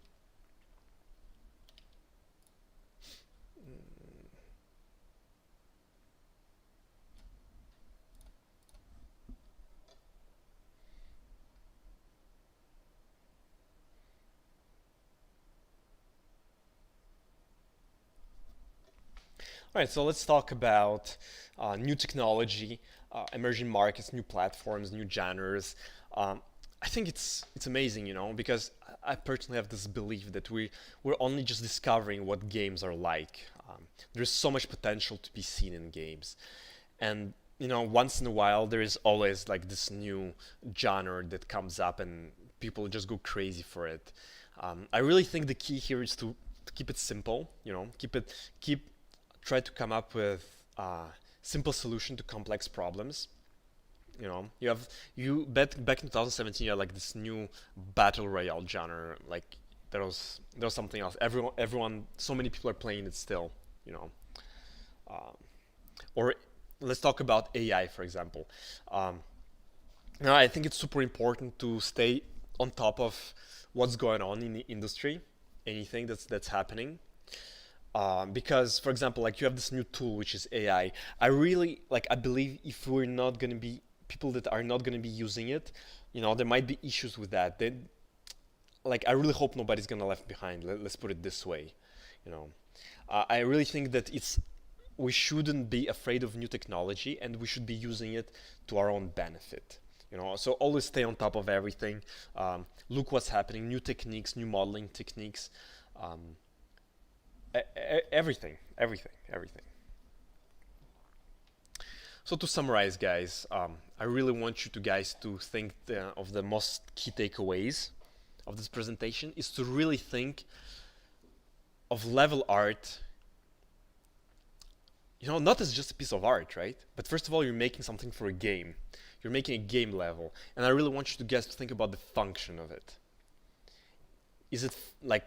All right, so let's talk about new technology, emerging markets, new platforms, new genres. I think it's amazing, because I personally have this belief that we're only just discovering what games are like. There's so much potential to be seen in games, and once in a while there is always like this new genre that comes up, and people just go crazy for it. I really think the key here is to keep it simple. Try to come up with a simple solution to complex problems. Back in 2017 you had like this new battle royale genre. Like there was something else. Everyone, so many people are playing it still. Or let's talk about AI, for example. I think it's super important to stay on top of what's going on in the industry, anything that's happening. Because, for example, like you have this new tool which is AI. I believe if we're not going to be people that are not going to be using it, there might be issues with that. Then, I really hope nobody's going to left behind. Let's put it this way. I really think that we shouldn't be afraid of new technology, and we should be using it to our own benefit. So always stay on top of everything. Look what's happening, new techniques, new modeling techniques. Everything. So to summarize, guys, I really want you guys to think of the most key takeaways of this presentation is to really think of level art, not as just a piece of art, right? But first of all, you're making something for a game. You're making a game level, and I really want you guys to think about the function of it. Is it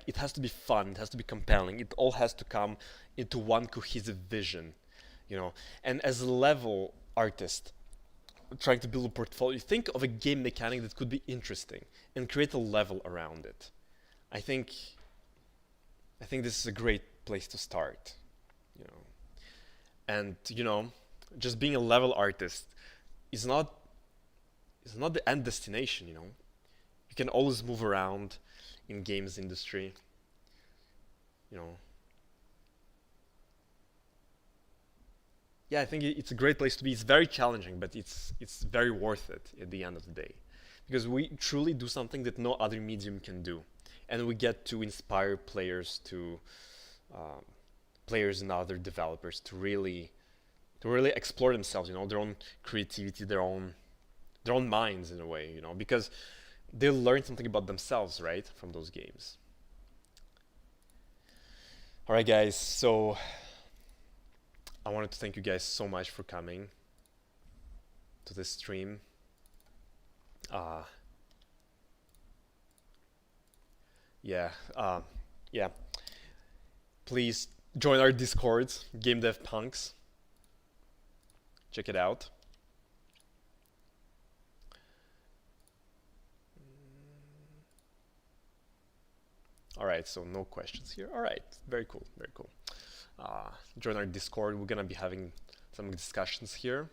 it has to be fun, it has to be compelling, it all has to come into one cohesive vision. you know. And as a level artist trying to build a portfolio, think of a game mechanic that could be interesting and create a level around it. I think this is a great place to start, you know. And you know, just being a level artist is not the end destination, you know. You can always move around in games industry, you know. Yeah, I think it's a great place to be. It's very challenging, but it's very worth it at the end of the day, because we truly do something that no other medium can do, and we get to inspire um, players and other developers to really explore themselves, you know, their own creativity, their own minds in a way, you know, because they learn something about themselves, right, from those games. All right, guys. So I wanted to thank you guys so much for coming to this stream. Uh, yeah, yeah. Please join our Discord, Game Dev Punks. Check it out. All right, so no questions here. All right, very cool, very cool. Join our Discord. We're gonna be having some discussions here.